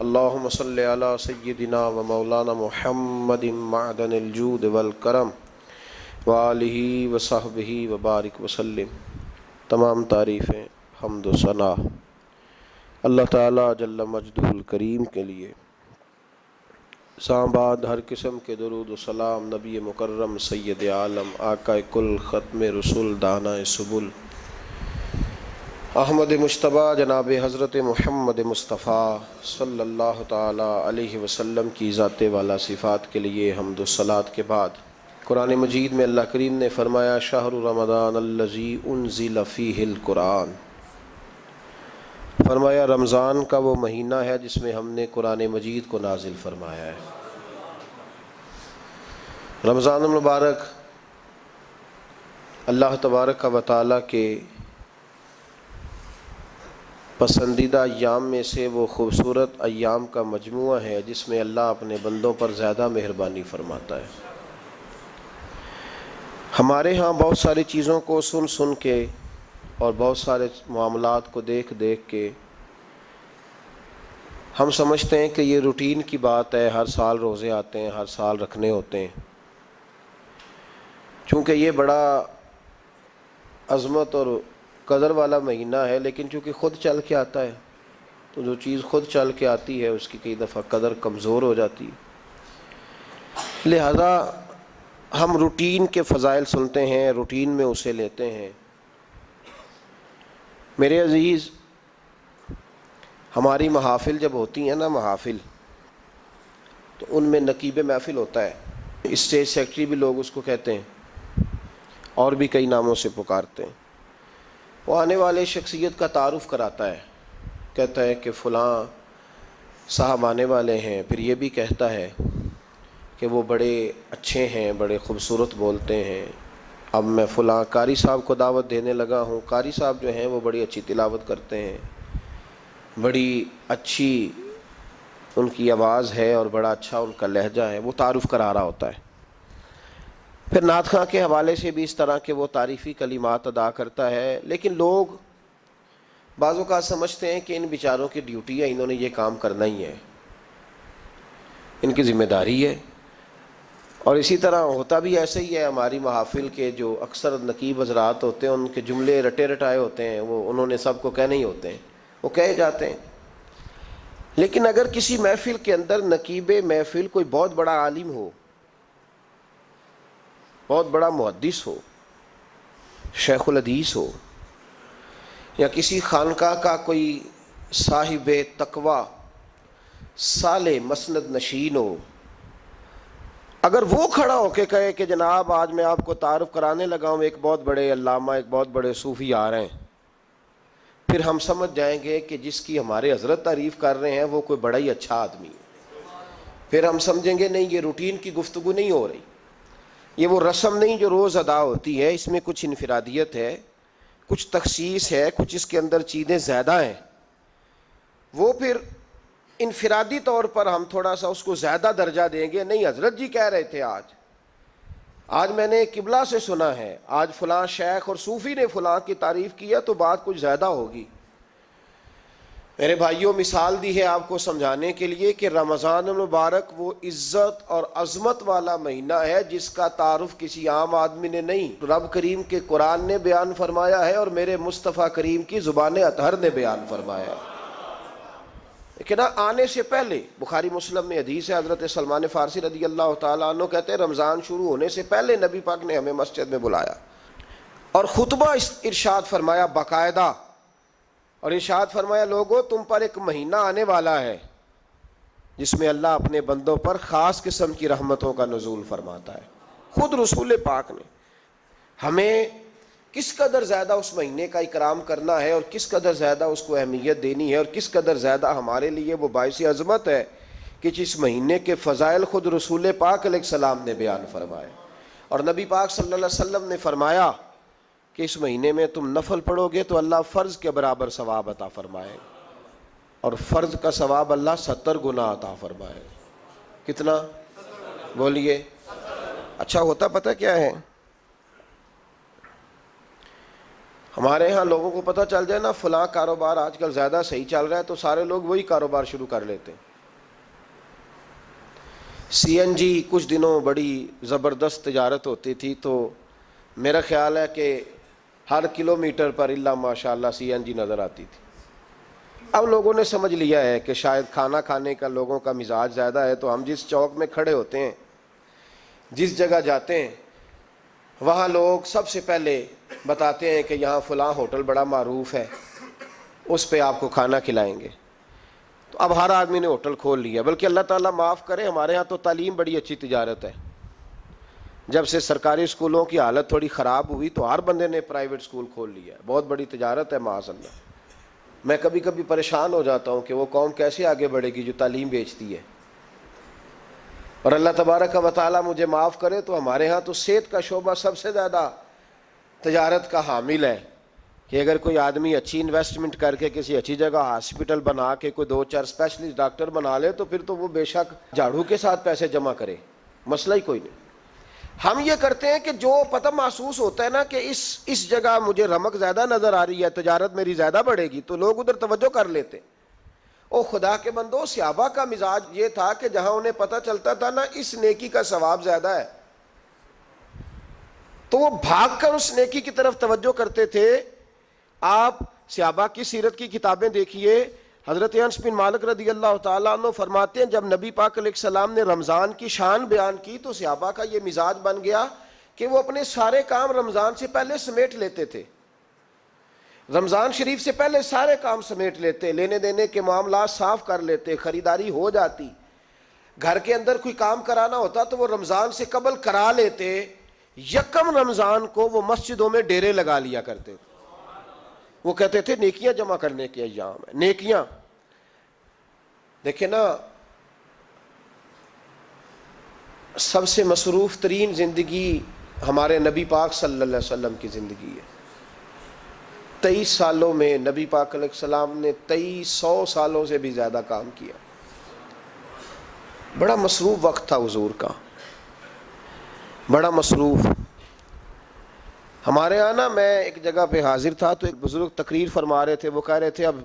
اللہم صلی علی سیدنا و مولانا محمد معدن الجود والکرم وآلہ وصحبہ وبارک وسلم۔ تمام تعریفیں، حمد و ثنا اللہ تعالیٰ جل مجدہ الکریم کے لیے۔ بعد ہر قسم کے درود و سلام نبی مکرم سید عالم آقا کل ختم رسول دانا سبل احمد مجتبیٰ جناب حضرت محمد مصطفیٰ صلی اللہ تعالیٰ علیہ وسلم کی ذات والا صفات کے لیے حمد و صلات کے بعد، قرآن مجید میں اللہ کریم نے فرمایا شہر رمضان الذی انزل فیہ القرآن، فرمایا رمضان کا وہ مہینہ ہے جس میں ہم نے قرآن مجید کو نازل فرمایا ہے۔ رمضان المبارک اللہ تبارک و تعالیٰ کے پسندیدہ ایام میں سے وہ خوبصورت ایام کا مجموعہ ہے جس میں اللہ اپنے بندوں پر زیادہ مہربانی فرماتا ہے۔ ہمارے ہاں بہت ساری چیزوں کو سن سن کے اور بہت سارے معاملات کو دیکھ دیکھ کے ہم سمجھتے ہیں کہ یہ روٹین کی بات ہے، ہر سال روزے آتے ہیں، ہر سال رکھنے ہوتے ہیں۔ چونکہ یہ بڑا عظمت اور قدر والا مہینہ ہے، لیکن چونکہ خود چل کے آتا ہے تو جو چیز خود چل کے آتی ہے اس کی کئی دفعہ قدر کمزور ہو جاتی ہے، لہذا ہم روٹین کے فضائل سنتے ہیں، روٹین میں اسے لیتے ہیں۔ میرے عزیز، ہماری محافل جب ہوتی ہیں نا، محافل تو ان میں نقیب محفل ہوتا ہے، اسٹیج سیکرٹری بھی لوگ اس کو کہتے ہیں اور بھی کئی ناموں سے پکارتے ہیں۔ وہ آنے والے شخصیت کا تعارف کراتا ہے، کہتا ہے کہ فلاں صاحب آنے والے ہیں، پھر یہ بھی کہتا ہے کہ وہ بڑے اچھے ہیں، بڑے خوبصورت بولتے ہیں، اب میں فلاں قاری صاحب کو دعوت دینے لگا ہوں۔ قاری صاحب جو ہیں وہ بڑی اچھی تلاوت کرتے ہیں، بڑی اچھی ان کی آواز ہے اور بڑا اچھا ان کا لہجہ ہے، وہ تعارف کرا رہا ہوتا ہے۔ پھر نعت خواں کے حوالے سے بھی اس طرح کے وہ تعریفی کلمات ادا کرتا ہے، لیکن لوگ بعض اوقات سمجھتے ہیں کہ ان بیچاروں کی ڈیوٹی ہے، انہوں نے یہ کام کرنا ہی ہے، ان کی ذمہ داری ہے۔ اور اسی طرح ہوتا بھی ایسے ہی ہے۔ ہماری محافل کے جو اکثر نقیب حضرات ہوتے ہیں ان کے جملے رٹے رٹائے ہوتے ہیں، وہ انہوں نے سب کو کہنے ہی ہوتے ہیں، وہ کہے جاتے ہیں۔ لیکن اگر کسی محفل کے اندر نقیب محفل کوئی بہت بڑا عالم ہو، بہت بڑا محدث ہو، شیخ الحدیث ہو، یا کسی خانقاہ کا کوئی صاحب تقوی صالح مسند نشین ہو، اگر وہ کھڑا ہو کے کہے کہ جناب آج میں آپ کو تعارف کرانے لگا ہوں ایک بہت بڑے علامہ، ایک بہت بڑے صوفی آ رہے ہیں، پھر ہم سمجھ جائیں گے کہ جس کی ہمارے حضرت تعریف کر رہے ہیں وہ کوئی بڑا ہی اچھا آدمی ہے۔ پھر ہم سمجھیں گے نہیں، یہ روٹین کی گفتگو نہیں ہو رہی، یہ وہ رسم نہیں جو روز ادا ہوتی ہے، اس میں کچھ انفرادیت ہے، کچھ تخصیص ہے، کچھ اس کے اندر چیزیں زیادہ ہیں۔ وہ پھر انفرادی طور پر ہم تھوڑا سا اس کو زیادہ درجہ دیں گے، نہیں حضرت جی کہہ رہے تھے آج میں نے قبلہ سے سنا ہے، آج فلاں شیخ اور صوفی نے فلاں کی تعریف کی ہے تو بات کچھ زیادہ ہوگی۔ میرے بھائیوں، مثال دی ہے آپ کو سمجھانے کے لیے کہ رمضان المبارک وہ عزت اور عظمت والا مہینہ ہے جس کا تعارف کسی عام آدمی نے نہیں، رب کریم کے قرآن نے بیان فرمایا ہے اور میرے مصطفیٰ کریم کی زبان اطہر نے بیان فرمایا ہے۔ لیکن آنے سے پہلے بخاری مسلم میں حدیث ہے، حضرت سلمان فارسی رضی اللہ تعالیٰ عنہ کہتے ہیں رمضان شروع ہونے سے پہلے نبی پاک نے ہمیں مسجد میں بلایا اور خطبہ ارشاد فرمایا باقاعدہ، اور ارشاد فرمایا لوگو تم پر ایک مہینہ آنے والا ہے جس میں اللہ اپنے بندوں پر خاص قسم کی رحمتوں کا نزول فرماتا ہے۔ خود رسول پاک نے ہمیں کس قدر زیادہ اس مہینے کا اکرام کرنا ہے اور کس قدر زیادہ اس کو اہمیت دینی ہے اور کس قدر زیادہ ہمارے لیے وہ باعث عظمت ہے کہ جس مہینے کے فضائل خود رسول پاک علیہ السلام نے بیان فرمائے۔ اور نبی پاک صلی اللہ علیہ وسلم نے فرمایا کہ اس مہینے میں تم نفل پڑھو گے تو اللہ فرض کے برابر ثواب عطا فرمائے، اور فرض کا ثواب اللہ 70 گنا عطا فرمائے۔ کتنا؟ بولیے۔ اچھا ہوتا پتہ کیا ہے؟ ہمارے ہاں لوگوں کو پتہ چل جائے نا فلاں کاروبار آج کل زیادہ صحیح چل رہا ہے تو سارے لوگ وہی کاروبار شروع کر لیتے ہیں۔ سی این جی کچھ دنوں بڑی زبردست تجارت ہوتی تھی، تو میرا خیال ہے کہ ہر کلومیٹر پر الا ماشاء اللہ سی این جی نظر آتی تھی۔ اب لوگوں نے سمجھ لیا ہے کہ شاید کھانا کھانے کا لوگوں کا مزاج زیادہ ہے، تو ہم جس چوک میں کھڑے ہوتے ہیں، جس جگہ جاتے ہیں، وہاں لوگ سب سے پہلے بتاتے ہیں کہ یہاں فلاں ہوٹل بڑا معروف ہے، اس پہ آپ کو کھانا کھلائیں گے۔ تو اب ہر آدمی نے ہوٹل کھول لیا، بلکہ اللہ تعالیٰ معاف کرے، ہمارے ہاں تو تعلیم بڑی اچھی تجارت ہے۔ جب سے سرکاری اسکولوں کی حالت تھوڑی خراب ہوئی تو ہر بندے نے پرائیویٹ اسکول کھول لیا ہے، بہت بڑی تجارت ہے معاذ اللہ۔ میں کبھی کبھی پریشان ہو جاتا ہوں کہ وہ قوم کیسے آگے بڑھے گی جو تعلیم بیچتی ہے۔ اور اللہ تبارک و تعالیٰ مجھے معاف کرے تو ہمارے ہاں تو صحت کا شعبہ سب سے زیادہ تجارت کا حامل ہے، کہ اگر کوئی آدمی اچھی انویسٹمنٹ کر کے کسی اچھی جگہ ہاسپٹل بنا کے کوئی 2-4 اسپیشلسٹ ڈاکٹر بنا لے تو پھر تو وہ بے شک جھاڑو کے ساتھ پیسے جمع کرے، مسئلہ ہی کوئی نہیں۔ ہم یہ کرتے ہیں کہ جو پتہ محسوس ہوتا ہے نا کہ اس جگہ مجھے رمق زیادہ نظر آ رہی ہے، تجارت میری زیادہ بڑھے گی، تو لوگ ادھر توجہ کر لیتے۔ او خدا کے بندو، صحابہ کا مزاج یہ تھا کہ جہاں انہیں پتہ چلتا تھا نا اس نیکی کا ثواب زیادہ ہے تو وہ بھاگ کر اس نیکی کی طرف توجہ کرتے تھے۔ آپ صحابہ کی سیرت کی کتابیں دیکھیے، حضرت انس بن مالک رضی اللہ تعالیٰ عنہ فرماتے ہیں جب نبی پاک علیہ السلام نے رمضان کی شان بیان کی تو صحابہ کا یہ مزاج بن گیا کہ وہ اپنے سارے کام رمضان سے پہلے سمیٹ لیتے تھے، رمضان شریف سے پہلے سارے کام سمیٹ لیتے، لینے دینے کے معاملات صاف کر لیتے، خریداری ہو جاتی، گھر کے اندر کوئی کام کرانا ہوتا تو وہ رمضان سے قبل کرا لیتے، یکم رمضان کو وہ مسجدوں میں ڈیرے لگا لیا کرتے تھے۔ وہ کہتے تھے نیکیاں جمع کرنے کے ایام ہیں، نیکیاں۔ دیکھیں نا، سب سے مصروف ترین زندگی ہمارے نبی پاک صلی اللہ علیہ وسلم کی زندگی ہے۔ 23 سالوں میں نبی پاک علیہ السلام نے 2300 سالوں سے بھی زیادہ کام کیا۔ بڑا مصروف وقت تھا حضور کا، بڑا مصروف۔ ہمارے یہاں نا، میں ایک جگہ پہ حاضر تھا تو ایک بزرگ تقریر فرما رہے تھے، وہ کہہ رہے تھے اب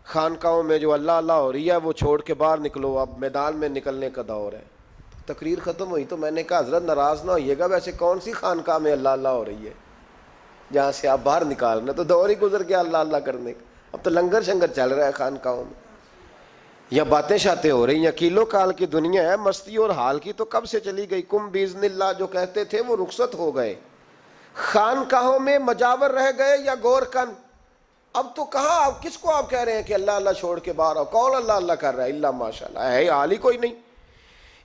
خانقاہوں میں جو اللہ اللہ ہو رہی ہے وہ چھوڑ کے باہر نکلو، اب میدان میں نکلنے کا دور ہے۔ تقریر ختم ہوئی تو میں نے کہا حضرت ناراض نہ ہوئیے گا، ویسے کون سی خانقاہ میں اللہ اللہ ہو رہی ہے جہاں سے آپ باہر نکالنا، تو دور ہی گزر گیا اللہ اللہ کرنے کا، اب تو لنگر شنگر چل رہا ہے خانقاہوں میں، یا باتیں شاتیں ہو رہی ہیں، کیلو کال کی دنیا ہے، مستی اور حال کی تو کب سے چلی گئی۔ کم باذن اللہ جو کہتے تھے وہ رخصت ہو گئے، خانقاہوں میں مجاور رہ گئے یا گور کن۔ اب تو کہاں، آپ کس کو آپ کہہ رہے ہیں کہ اللہ اللہ چھوڑ کے باہر آؤ؟ کون اللہ اللہ کر رہا ہے؟ اللہ ماشاء اللہ ہے، حال ہی کوئی نہیں۔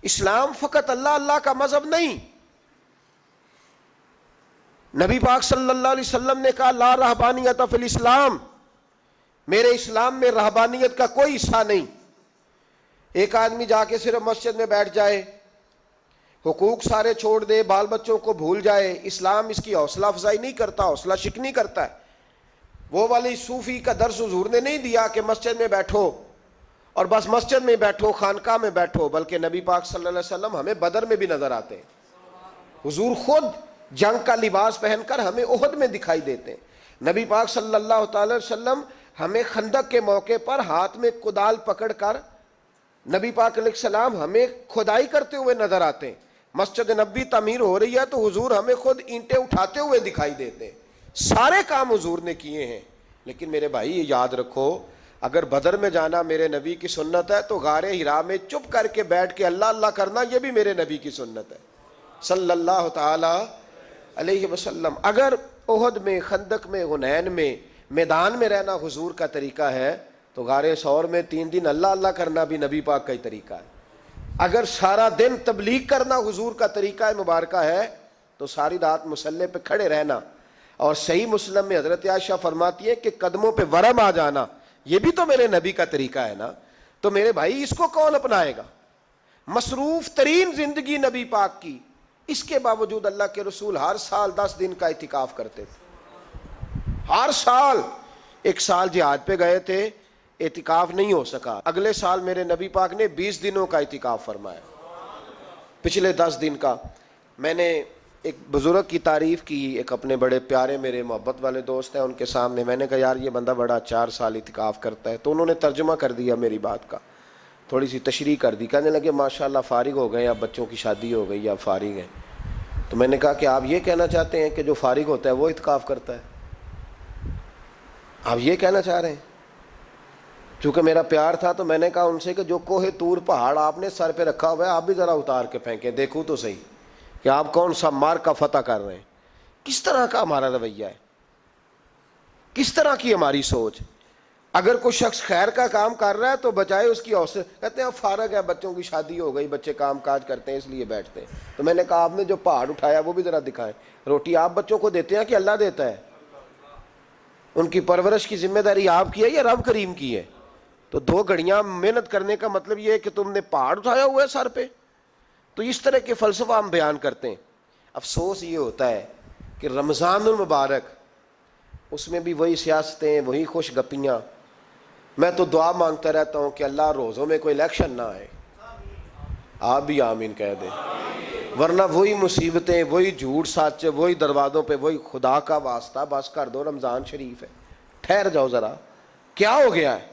اسلام فقط اللہ اللہ کا مذہب نہیں۔ نبی پاک صلی اللہ علیہ وسلم نے کہا لا رہبانیت فی الاسلام، میرے اسلام میں رہبانیت کا کوئی حصہ نہیں۔ ایک آدمی جا کے صرف مسجد میں بیٹھ جائے، حقوق سارے چھوڑ دے، بال بچوں کو بھول جائے، اسلام اس کی حوصلہ افزائی نہیں کرتا، حوصلہ شکنی کرتا ہے۔ وہ والی صوفی کا درس حضور نے نہیں دیا کہ مسجد میں بیٹھو اور بس مسجد میں بیٹھو، خانقاہ میں بیٹھو، بلکہ نبی پاک صلی اللہ علیہ وسلم ہمیں بدر میں بھی نظر آتے ہیں، حضور خود جنگ کا لباس پہن کر ہمیں احد میں دکھائی دیتے ہیں۔ نبی پاک صلی اللہ تعالی وسلم ہمیں خندق کے موقع پر ہاتھ میں کدال پکڑ کر نبی پاک علیہ السلام ہمیں کھدائی کرتے ہوئے نظر آتے ہیں۔ مسجد نبوی تعمیر ہو رہی ہے تو حضور ہمیں خود اینٹیں اٹھاتے ہوئے دکھائی دیتے ہیں۔ سارے کام حضور نے کیے ہیں، لیکن میرے بھائی یہ یاد رکھو، اگر بدر میں جانا میرے نبی کی سنت ہے تو غار حرا میں چپ کر کے بیٹھ کے اللہ اللہ کرنا یہ بھی میرے نبی کی سنت ہے صلی اللہ تعالی علیہ وسلم۔ اگر احد میں، خندق میں، حنین میں، میدان میں رہنا حضور کا طریقہ ہے تو غار ثور میں 3 دن اللہ اللہ کرنا بھی نبی پاک کا ہی طریقہ ہے۔ اگر سارا دن تبلیغ کرنا حضور کا طریقہ مبارکہ ہے تو ساری رات مصلی پہ کھڑے رہنا، اور صحیح مسلم میں حضرت عائشہ فرماتی ہے کہ قدموں پہ ورم آ جانا یہ بھی تو میرے نبی کا طریقہ ہے نا۔ تو میرے بھائی اس کو کون اپنائے گا؟ مصروف ترین زندگی نبی پاک کی، اس کے باوجود اللہ کے رسول ہر سال 10 دن کا اعتکاف کرتے تھے، ہر سال۔ ایک سال جہاد پہ گئے تھے، اعتکاف نہیں ہو سکا، اگلے سال میرے نبی پاک نے 20 دنوں کا اعتکاف فرمایا، پچھلے 10 دن کا۔ میں نے ایک بزرگ کی تعریف کی، ایک اپنے بڑے پیارے میرے محبت والے دوست ہیں، ان کے سامنے میں نے کہا یار یہ بندہ بڑا 4 سال اعتکاف کرتا ہے، تو انہوں نے ترجمہ کر دیا میری بات کا، تھوڑی سی تشریح کر دی، کہنے لگے ماشاءاللہ فارغ ہو گئے، اب بچوں کی شادی ہو گئی، اب فارغ ہیں۔ تو میں نے کہا کہ آپ یہ کہنا چاہتے ہیں کہ جو فارغ ہوتا ہے وہ اعتکاف کرتا ہے؟ آپ یہ کہنا چاہ رہے ہیں؟ چونکہ میرا پیار تھا تو میں نے کہا ان سے کہ جو کوہ طور پہاڑ آپ نے سر پہ رکھا ہوا ہے آپ بھی ذرا اتار کے پھینکیں، دیکھوں تو صحیح کہ آپ کون سا مار کا فتح کر رہے ہیں، کس طرح کا ہمارا رویہ ہے، کس طرح کی ہماری سوچ۔ اگر کوئی شخص خیر کا کام کر رہا ہے تو بجائے اس کی حوصلے کہتے ہیں اب فارغ ہے، بچوں کی شادی ہو گئی، بچے کام کاج کرتے ہیں اس لیے بیٹھتے ہیں۔ تو میں نے کہا آپ نے جو پہاڑ اٹھایا وہ بھی ذرا دکھائیں، روٹی آپ بچوں کو دیتے ہیں کہ اللہ دیتا ہے؟ ان کی پرورش کی ذمہ داری آپ کی ہے یا رب کریم کی ہے؟ تو 2 گھڑیاں محنت کرنے کا مطلب یہ ہے کہ تم نے پہاڑ اٹھایا ہوا ہے سر پہ؟ تو اس طرح کے فلسفہ ہم بیان کرتے ہیں۔ افسوس یہ ہوتا ہے کہ رمضان المبارک اس میں بھی وہی سیاستیں، وہی خوش گپیاں۔ میں تو دعا مانگتا رہتا ہوں کہ اللہ روزوں میں کوئی الیکشن نہ آئے، آپ بھی آمین کہہ دیں، ورنہ وہی مصیبتیں، وہی جھوٹ سچ، وہی دروازوں پہ، وہی خدا کا واسطہ بس کر دو، رمضان شریف ہے، ٹھہر جاؤ ذرا، کیا ہو گیا ہے؟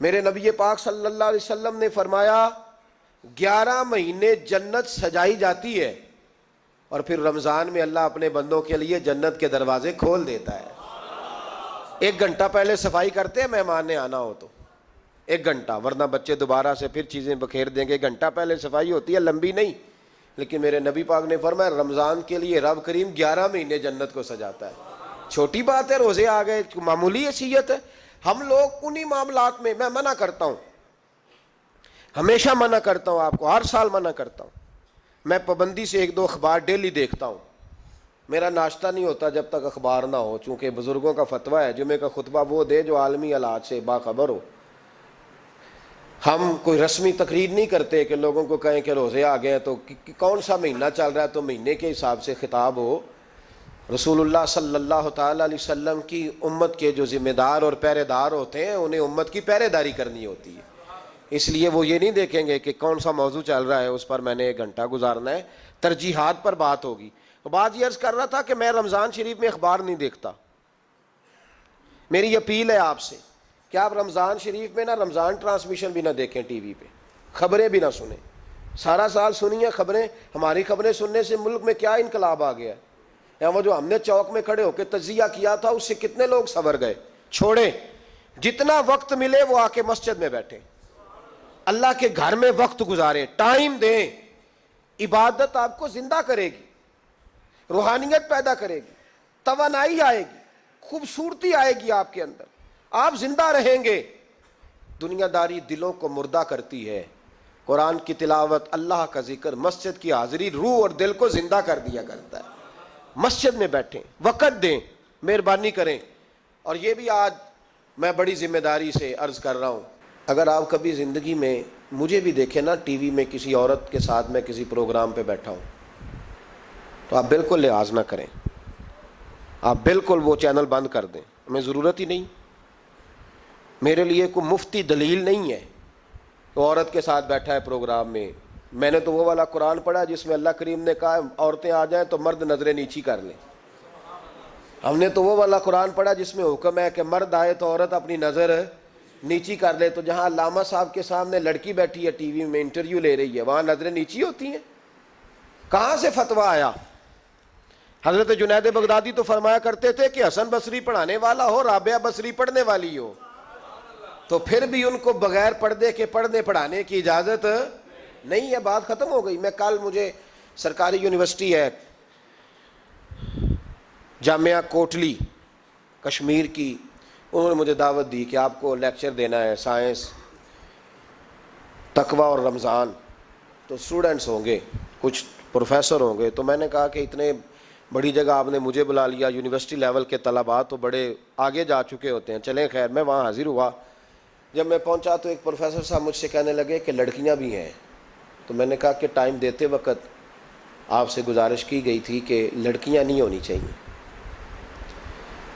میرے نبی پاک صلی اللہ علیہ وسلم نے فرمایا 11 مہینے جنت سجائی جاتی ہے اور پھر رمضان میں اللہ اپنے بندوں کے لیے جنت کے دروازے کھول دیتا ہے۔ 1 گھنٹہ پہلے صفائی کرتے ہیں مہمان نے آنا ہو تو، 1 گھنٹہ، ورنہ بچے دوبارہ سے پھر چیزیں بکھیر دیں گے۔ 1 گھنٹہ پہلے صفائی ہوتی ہے، لمبی نہیں، لیکن میرے نبی پاک نے فرمایا رمضان کے لیے رب کریم 11 مہینے جنت کو سجاتا ہے۔ چھوٹی بات ہے، روزے آ گئے، معمولی حیثیت ہے۔ ہم لوگ انہی معاملات میں، میں منع کرتا ہوں، ہمیشہ منع کرتا ہوں، آپ کو ہر سال منع کرتا ہوں، میں پابندی سے 1-2 اخبار ڈیلی دیکھتا ہوں، میرا ناشتہ نہیں ہوتا جب تک اخبار نہ ہو، چونکہ بزرگوں کا فتویٰ ہے جمعے کا خطبہ وہ دے جو عالمی حالات سے باخبر ہو۔ ہم کوئی رسمی تقریر نہیں کرتے کہ لوگوں کو کہیں کہ روزے آ گئے تو کون سا مہینہ چل رہا ہے تو مہینے کے حساب سے خطاب ہو۔ رسول اللہ صلی اللہ تعالیٰ علیہ وسلم کی امت کے جو ذمہ دار اور پہرے دار ہوتے ہیں انہیں امت کی پہرے داری کرنی ہوتی ہے، اس لیے وہ یہ نہیں دیکھیں گے کہ کون سا موضوع چل رہا ہے اس پر میں نے 1 گھنٹہ گزارنا ہے، ترجیحات پر بات ہوگی۔ بات یہ عرض کر رہا تھا کہ میں رمضان شریف میں اخبار نہیں دیکھتا۔ میری اپیل ہے آپ سے کہ آپ رمضان شریف میں نہ رمضان ٹرانسمیشن بھی نہ دیکھیں، ٹی وی پہ خبریں بھی نہ سنیں، سارا سال سنیے خبریں۔ ہماری خبریں سننے سے ملک میں کیا انقلاب آ گیا ہے، یا وہ جو ہم نے چوک میں کھڑے ہو کے تجزیہ کیا تھا اس سے کتنے لوگ سنور گئے۔ چھوڑیں، جتنا وقت ملے وہ آ کے مسجد میں بیٹھیں، اللہ کے گھر میں وقت گزاریں، ٹائم دیں۔ عبادت آپ کو زندہ کرے گی، روحانیت پیدا کرے گی، توانائی آئے گی، خوبصورتی آئے گی آپ کے اندر، آپ زندہ رہیں گے۔ دنیا داری دلوں کو مردہ کرتی ہے، قرآن کی تلاوت، اللہ کا ذکر، مسجد کی حاضری روح اور دل کو زندہ کر دیا کرتا ہے۔ مسجد میں بیٹھیں، وقت دیں، مہربانی کریں۔ اور یہ بھی آج میں بڑی ذمہ داری سے عرض کر رہا ہوں، اگر آپ کبھی زندگی میں مجھے بھی دیکھیں نا ٹی وی میں کسی عورت کے ساتھ میں کسی پروگرام پہ بیٹھا ہوں تو آپ بالکل لحاظ نہ کریں، آپ بالکل وہ چینل بند کر دیں، ہمیں ضرورت ہی نہیں۔ میرے لیے کوئی مفتی دلیل نہیں ہے کہ عورت کے ساتھ بیٹھا ہے پروگرام میں۔ میں نے تو وہ والا قرآن پڑھا جس میں اللہ کریم نے کہا عورتیں آ جائیں تو مرد نظریں نیچی کر لیں۔ ہم نے تو وہ والا قرآن پڑھا جس میں حکم ہے کہ مرد آئے تو عورت اپنی نظر نیچی کر لے۔ تو جہاں علامہ صاحب کے سامنے لڑکی بیٹھی ہے ٹی وی میں انٹرویو لے رہی ہے وہاں نظریں نیچی ہوتی ہیں؟ کہاں سے فتویٰ آیا؟ حضرت جنید بغدادی تو فرمایا کرتے تھے کہ حسن بصری پڑھانے والا ہو، رابعہ بصری پڑھنے والی ہو، تو پھر بھی ان کو بغیر پردے کے پڑھنے پڑھانے کی اجازت نہیں ہے۔ بات ختم ہو گئی۔ میں کل، مجھے سرکاری یونیورسٹی ہے جامعہ کوٹلی کشمیر کی، انہوں نے مجھے دعوت دی کہ آپ کو لیکچر دینا ہے سائنس، تقوی اور رمضان۔ تو اسٹوڈنٹس ہوں گے، کچھ پروفیسر ہوں گے، تو میں نے کہا کہ اتنے بڑی جگہ آپ نے مجھے بلا لیا، یونیورسٹی لیول کے طلباء تو بڑے آگے جا چکے ہوتے ہیں، چلیں خیر۔ میں وہاں حاضر ہوا، جب میں پہنچا تو ایک پروفیسر صاحب مجھ سے کہنے لگے کہ لڑکیاں بھی ہیں۔ تو میں نے کہا کہ ٹائم دیتے وقت آپ سے گزارش کی گئی تھی کہ لڑکیاں نہیں ہونی چاہیے۔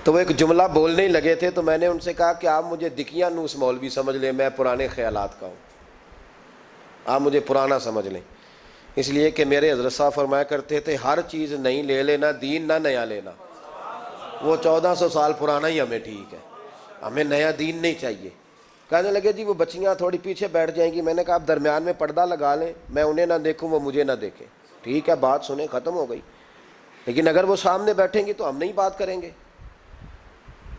تو وہ ایک جملہ بولنے ہی لگے تھے، تو میں نے ان سے کہا کہ آپ مجھے دکھیاں نوس مولوی سمجھ لیں، میں پرانے خیالات کا ہوں، آپ مجھے پرانا سمجھ لیں۔ اس لیے کہ میرے حضرت صاحب فرمایا کرتے تھے ہر چیز نہیں لے لینا، دین نہ نیا لینا، وہ 1400 سال پرانا ہی ہمیں ٹھیک ہے، ہمیں نیا دین نہیں چاہیے۔ کہنے لگے جی وہ بچیاں تھوڑی پیچھے بیٹھ جائیں گی، میں نے کہا آپ درمیان میں پردہ لگا لیں، میں انہیں نہ دیکھوں وہ مجھے نہ دیکھیں، ٹھیک ہے بات سنیں، ختم ہو گئی۔ لیکن اگر وہ سامنے بیٹھیں گی تو ہم نہیں بات کریں گے۔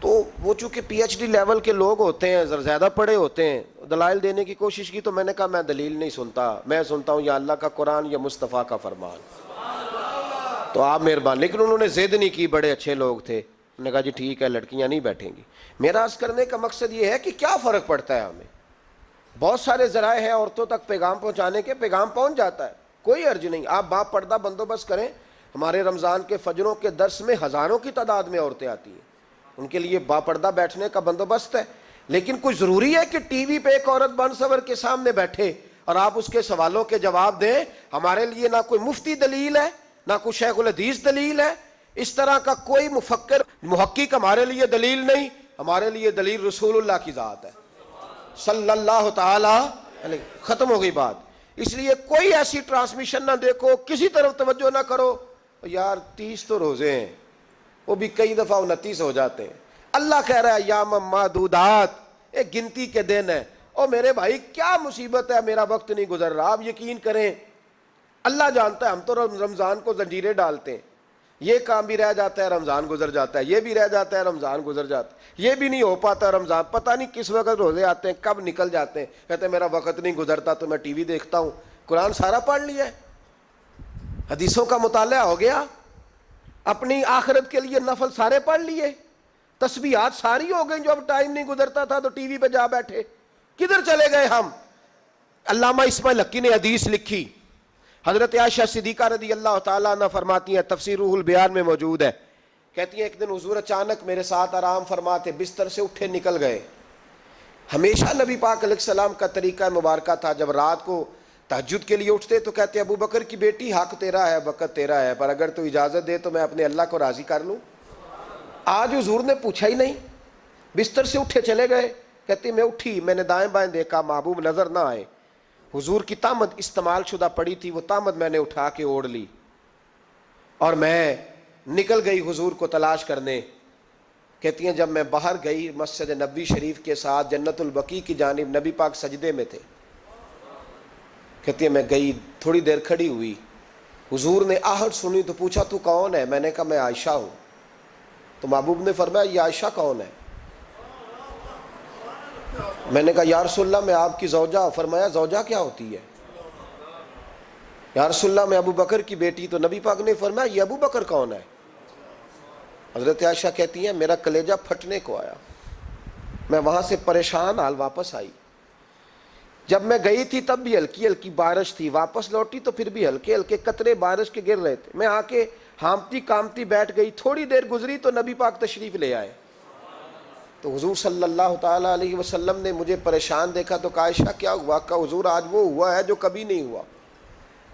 تو وہ چونکہ پی ایچ ڈی لیول کے لوگ ہوتے ہیں، زیادہ پڑھے ہوتے ہیں، دلائل دینے کی کوشش کی تو میں نے کہا میں دلیل نہیں سنتا، میں سنتا ہوں یا اللہ کا قرآن یا مصطفیٰ کا فرمان۔ تو آپ مہربان، لیکن انہوں نے ضد نہیں کی، بڑے اچھے لوگ تھے، انہوں نے کہا جی ٹھیک ہے لڑکیاں نہیں بیٹھیں گی۔ میرا عرض کرنے کا مقصد یہ ہے کہ کیا فرق پڑتا ہے ہمیں، بہت سارے ذرائع ہیں عورتوں تک پیغام پہنچانے کے، پیغام پہنچ جاتا ہے، کوئی حرج نہیں، آپ باپ پردہ بندوبست کریں۔ ہمارے رمضان کے فجروں کے درس میں ہزاروں کی تعداد میں عورتیں آتی ہیں، ان کے لیے باپردہ بیٹھنے کا بندوبست ہے، لیکن کوئی ضروری ہے کہ ٹی وی پہ ایک عورت بن سور کے سامنے بیٹھے اور آپ اس کے سوالوں کے جواب دیں؟ ہمارے لیے نہ کوئی مفتی دلیل ہے، نہ کوئی شیخ الحدیث دلیل ہے، اس طرح کا کوئی مفکر محقق ہمارے لیے دلیل نہیں، ہمارے لیے دلیل رسول اللہ کی ذات ہے صلی اللہ تعالی علیہ۔ ختم ہو گئی بات۔ اس لیے کوئی ایسی ٹرانسمیشن نہ دیکھو، کسی طرف توجہ نہ کرو، یار 30 تو روزے ہیں، وہ بھی کئی دفعہ 29 ہو جاتے ہیں، اللہ کہہ رہا ہے ایام معدودات، ایک گنتی کے دن ہے۔ اور میرے بھائی کیا مصیبت ہے، میرا وقت نہیں گزر رہا، آپ یقین کریں اللہ جانتا ہے، ہم تو رمضان کو زنجیریں ڈالتے ہیں، یہ کام بھی رہ جاتا ہے رمضان گزر جاتا ہے، یہ بھی رہ جاتا ہے رمضان گزر جاتا ہے، یہ بھی نہیں ہو پاتا رمضان، پتہ نہیں کس وقت روزے آتے ہیں کب نکل جاتے ہیں، کہتے ہیں میرا وقت نہیں گزرتا تو میں ٹی وی دیکھتا ہوں۔ قرآن سارا پڑھ لیا ہے، حدیثوں کا مطالعہ ہو گیا، اپنی آخرت کے لیے نفل سارے پڑھ لیے، تسبیحات ساری ہو گئی، جو اب ٹائم نہیں گزرتا تھا تو ٹی وی پہ جا بیٹھے، کدھر چلے گئے ہم؟ علامہ اسماعیل حقی نے حدیث لکھی، حضرت عائشہ صدیقہ رضی اللہ تعالیٰ عنہ فرماتی ہیں، تفسیر روح البیان میں موجود ہے، کہتی ہیں ایک دن حضور اچانک میرے ساتھ آرام فرماتے بستر سے اٹھے نکل گئے۔ ہمیشہ نبی پاک علیہ السلام کا طریقہ مبارکہ تھا، جب رات کو تہجد کے لیے اٹھتے تو کہتے ابو بکر کی بیٹی حق تیرا ہے، وقت تیرا ہے، پر اگر تو اجازت دے تو میں اپنے اللہ کو راضی کر لوں۔ آج حضور نے پوچھا ہی نہیں، بستر سے اٹھے چلے گئے، کہتے میں اٹھی، میں نے دائیں بائیں دیکھا، محبوب نظر نہ آئے، حضور کی تامد استعمال شدہ پڑی تھی، وہ تامد میں نے اٹھا کے اوڑھ لی اور میں نکل گئی حضور کو تلاش کرنے۔ کہتی ہیں جب میں باہر گئی مسجد نبوی شریف کے ساتھ جنت البقیع کی جانب، نبی پاک سجدے میں تھے، کہتی ہے میں گئی، تھوڑی دیر کھڑی ہوئی، حضور نے آہٹ سنی تو پوچھا تو کون ہے؟ میں نے کہا میں عائشہ ہوں۔ تو محبوب نے فرمایا یہ عائشہ کون ہے؟ میں نے کہا یا رسول اللہ میں آپ کی زوجہ۔ فرمایا زوجہ کیا ہوتی ہے؟ یا رسول اللہ میں ابو بکر کی بیٹی۔ تو نبی پاک نے فرمایا یہ ابو بکر کون ہے؟ حضرت عائشہ کہتی ہیں میرا کلیجہ پھٹنے کو آیا، میں وہاں سے پریشان حال واپس آئی، جب میں گئی تھی تب بھی ہلکی ہلکی بارش تھی، واپس لوٹی تو پھر بھی ہلکے ہلکے قطرے بارش کے گر رہے تھے، میں آ کے ہامتی کامتی بیٹھ گئی، تھوڑی دیر گزری تو نبی پاک تشریف لے آئے، تو حضور صلی اللہ تعالی علیہ وسلم نے مجھے پریشان دیکھا تو کہا عائشہ کیا ہوا؟ کہا حضور آج وہ ہوا ہے جو کبھی نہیں ہوا۔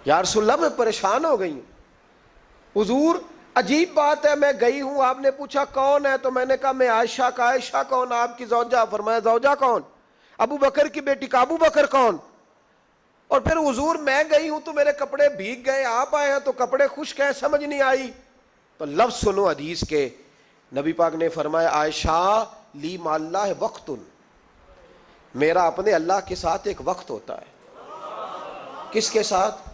یا رسول اللہ میں پریشان ہو گئی ہوں۔ حضور عجیب بات ہے، میں گئی ہوں، آپ نے پوچھا کون ہے تو میں نے کہا میں عائشہ۔ کا عائشہ کون؟ آپ کی زوجہ۔ فرمایا زوجہ کون؟ ابو بکر کی بیٹی۔ کا ابو بکر کون؟ اور پھر حضور میں گئی ہوں تو میرے کپڑے بھیگ گئے، آپ آئے ہیں تو کپڑے خشک ہیں، سمجھ نہیں آئی۔ تو لفظ سنو حدیث کے، نبی پاک نے فرمایا عائشہ لی مع اللہ وقت، میرا اپنے اللہ کے ساتھ ایک وقت ہوتا ہے۔ کس کے ساتھ؟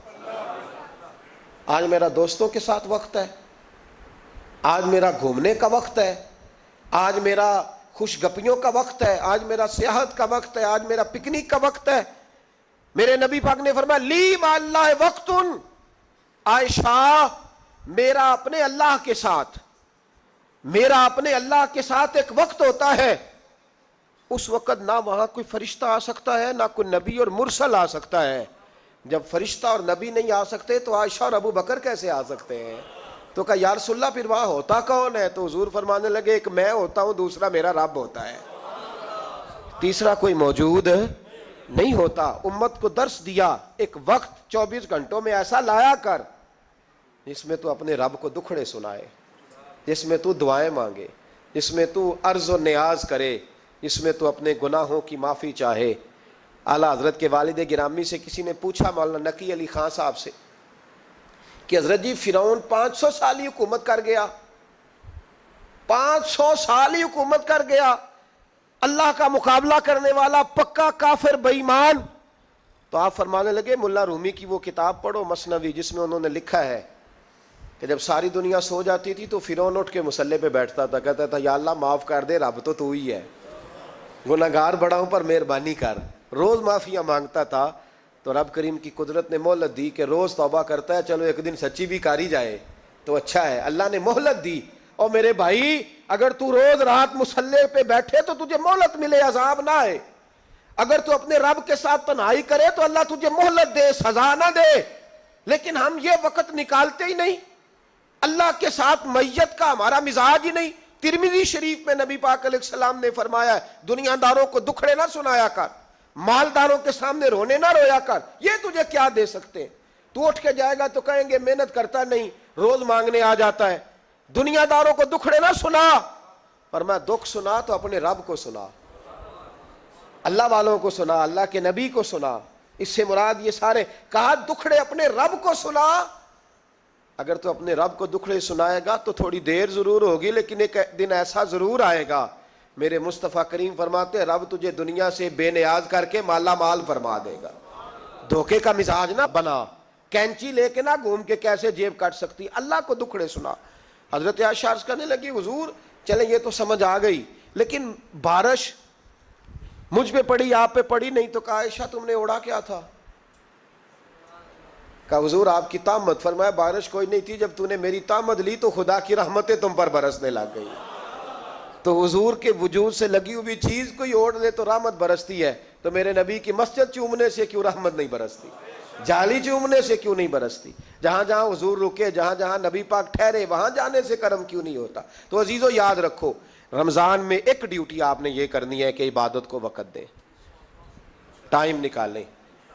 آج میرا دوستوں کے ساتھ وقت ہے، آج میرا گھومنے کا وقت ہے، آج میرا خوش گپیوں کا وقت ہے، آج میرا سیاحت کا وقت ہے، آج میرا پکنک کا وقت ہے۔ میرے نبی پاک نے فرمایا لی مع اللہ وقت، عائشہ میرا اپنے اللہ کے ساتھ، میرا اپنے اللہ کے ساتھ ایک وقت ہوتا ہے، اس وقت نہ وہاں کوئی فرشتہ آ سکتا ہے، نہ کوئی نبی اور مرسل آ سکتا ہے۔ جب فرشتہ اور نبی نہیں آ سکتے تو عائشہ اور ابو بکر کیسے آ سکتے ہیں؟ تو کہا یا رسول اللہ پھر وہاں ہوتا کون ہے؟ تو حضور فرمانے لگے ایک میں ہوتا ہوں، دوسرا میرا رب ہوتا ہے، تیسرا کوئی موجود نہیں ہوتا۔ امت کو درس دیا ایک وقت 24 گھنٹوں میں ایسا لایا کر جس میں تو اپنے رب کو دکھڑے سنائے، جس میں تو دعائیں مانگے، جس میں تو عرض و نیاز کرے، جس میں تو اپنے گناہوں کی معافی چاہے۔ اعلیٰ حضرت کے والد گرامی سے کسی نے پوچھا، مولانا نقی علی خان صاحب سے، کہ حضرت جی فرعون 500 سال ہی حکومت کر گیا، 500 سال ہی حکومت کر گیا، اللہ کا مقابلہ کرنے والا پکا کافر بے ایمان۔ تو آپ فرمانے لگے ملا رومی کی وہ کتاب پڑھو مثنوی، جس میں انہوں نے لکھا ہے کہ جب ساری دنیا سو جاتی تھی تو فرعون اٹھ کے مصلے پہ بیٹھتا تھا، کہتا تھا یا اللہ معاف کر دے، رب تو ہی ہے، گناہگار بڑا ہوں پر مہربانی کر، روز معافیاں مانگتا تھا۔ تو رب کریم کی قدرت نے مہلت دی کہ روز توبہ کرتا ہے، چلو ایک دن سچی بھی کاری جائے تو اچھا ہے، اللہ نے مہلت دی۔ اور میرے بھائی اگر تو روز رات مصلے پہ بیٹھے تو تجھے مہلت ملے، عذاب نہ آئے۔ اگر تو اپنے رب کے ساتھ تنہائی کرے تو اللہ تجھے مہلت دے، سزا نہ دے۔ لیکن ہم یہ وقت نکالتے ہی نہیں، اللہ کے ساتھ میت کا ہمارا مزاج ہی نہیں۔ ترمذی شریف میں نبی پاک علیہ السلام نے فرمایا ہے دنیا داروں کو دکھڑے نہ سنایا کر، مالداروں کے سامنے رونے نہ رویا کر، یہ تجھے کیا دے سکتے ہیں؟ تو اٹھ کے جائے گا تو کہیں گے محنت کرتا نہیں، روز مانگنے آ جاتا ہے۔ دنیا داروں کو دکھڑے نہ سنا، فرمایا دکھ سنا تو اپنے رب کو سنا، اللہ والوں کو سنا، اللہ کے نبی کو سنا۔ اس سے مراد یہ سارے کہا دکھڑے اپنے رب کو سنا۔ اگر تو اپنے رب کو دکھڑے سنائے گا تو تھوڑی دیر ضرور ہوگی، لیکن ایک دن ایسا ضرور آئے گا، میرے مصطفیٰ کریم فرماتے ہیں رب تجھے دنیا سے بے نیاز کر کے مالا مال فرما دے گا۔ دھوکے کا مزاج نہ بنا، کینچی لے کے نہ گھوم کے کیسے جیب کاٹ سکتی، اللہ کو دکھڑے سنا۔ حضرت عائشہ عرض کرنے لگی حضور چلیں یہ تو سمجھ آ گئی، لیکن بارش مجھ پہ پڑی آپ پہ پڑی نہیں، تو کہا عائشہ تم نے اوڑا کیا تھا؟ کہا حضور آپ کی تامت، فرمایا بارش کوئی نہیں تھی، جب تو نے میری تامت لی تو خدا کی رحمتیں تم پر برسنے لگ گئی۔ تو حضور کے وجود سے لگی ہوئی چیز کوئی اوڑھ لے تو رحمت برستی ہے، تو میرے نبی کی مسجد چومنے سے کیوں رحمت نہیں برستی؟ جالی چومنے سے کیوں نہیں برستی؟ جہاں جہاں حضور رکے، جہاں جہاں نبی پاک ٹھہرے، وہاں جانے سے کرم کیوں نہیں ہوتا؟ تو عزیزو یاد رکھو رمضان میں ایک ڈیوٹی آپ نے یہ کرنی ہے کہ عبادت کو وقت دیں، ٹائم نکالیں۔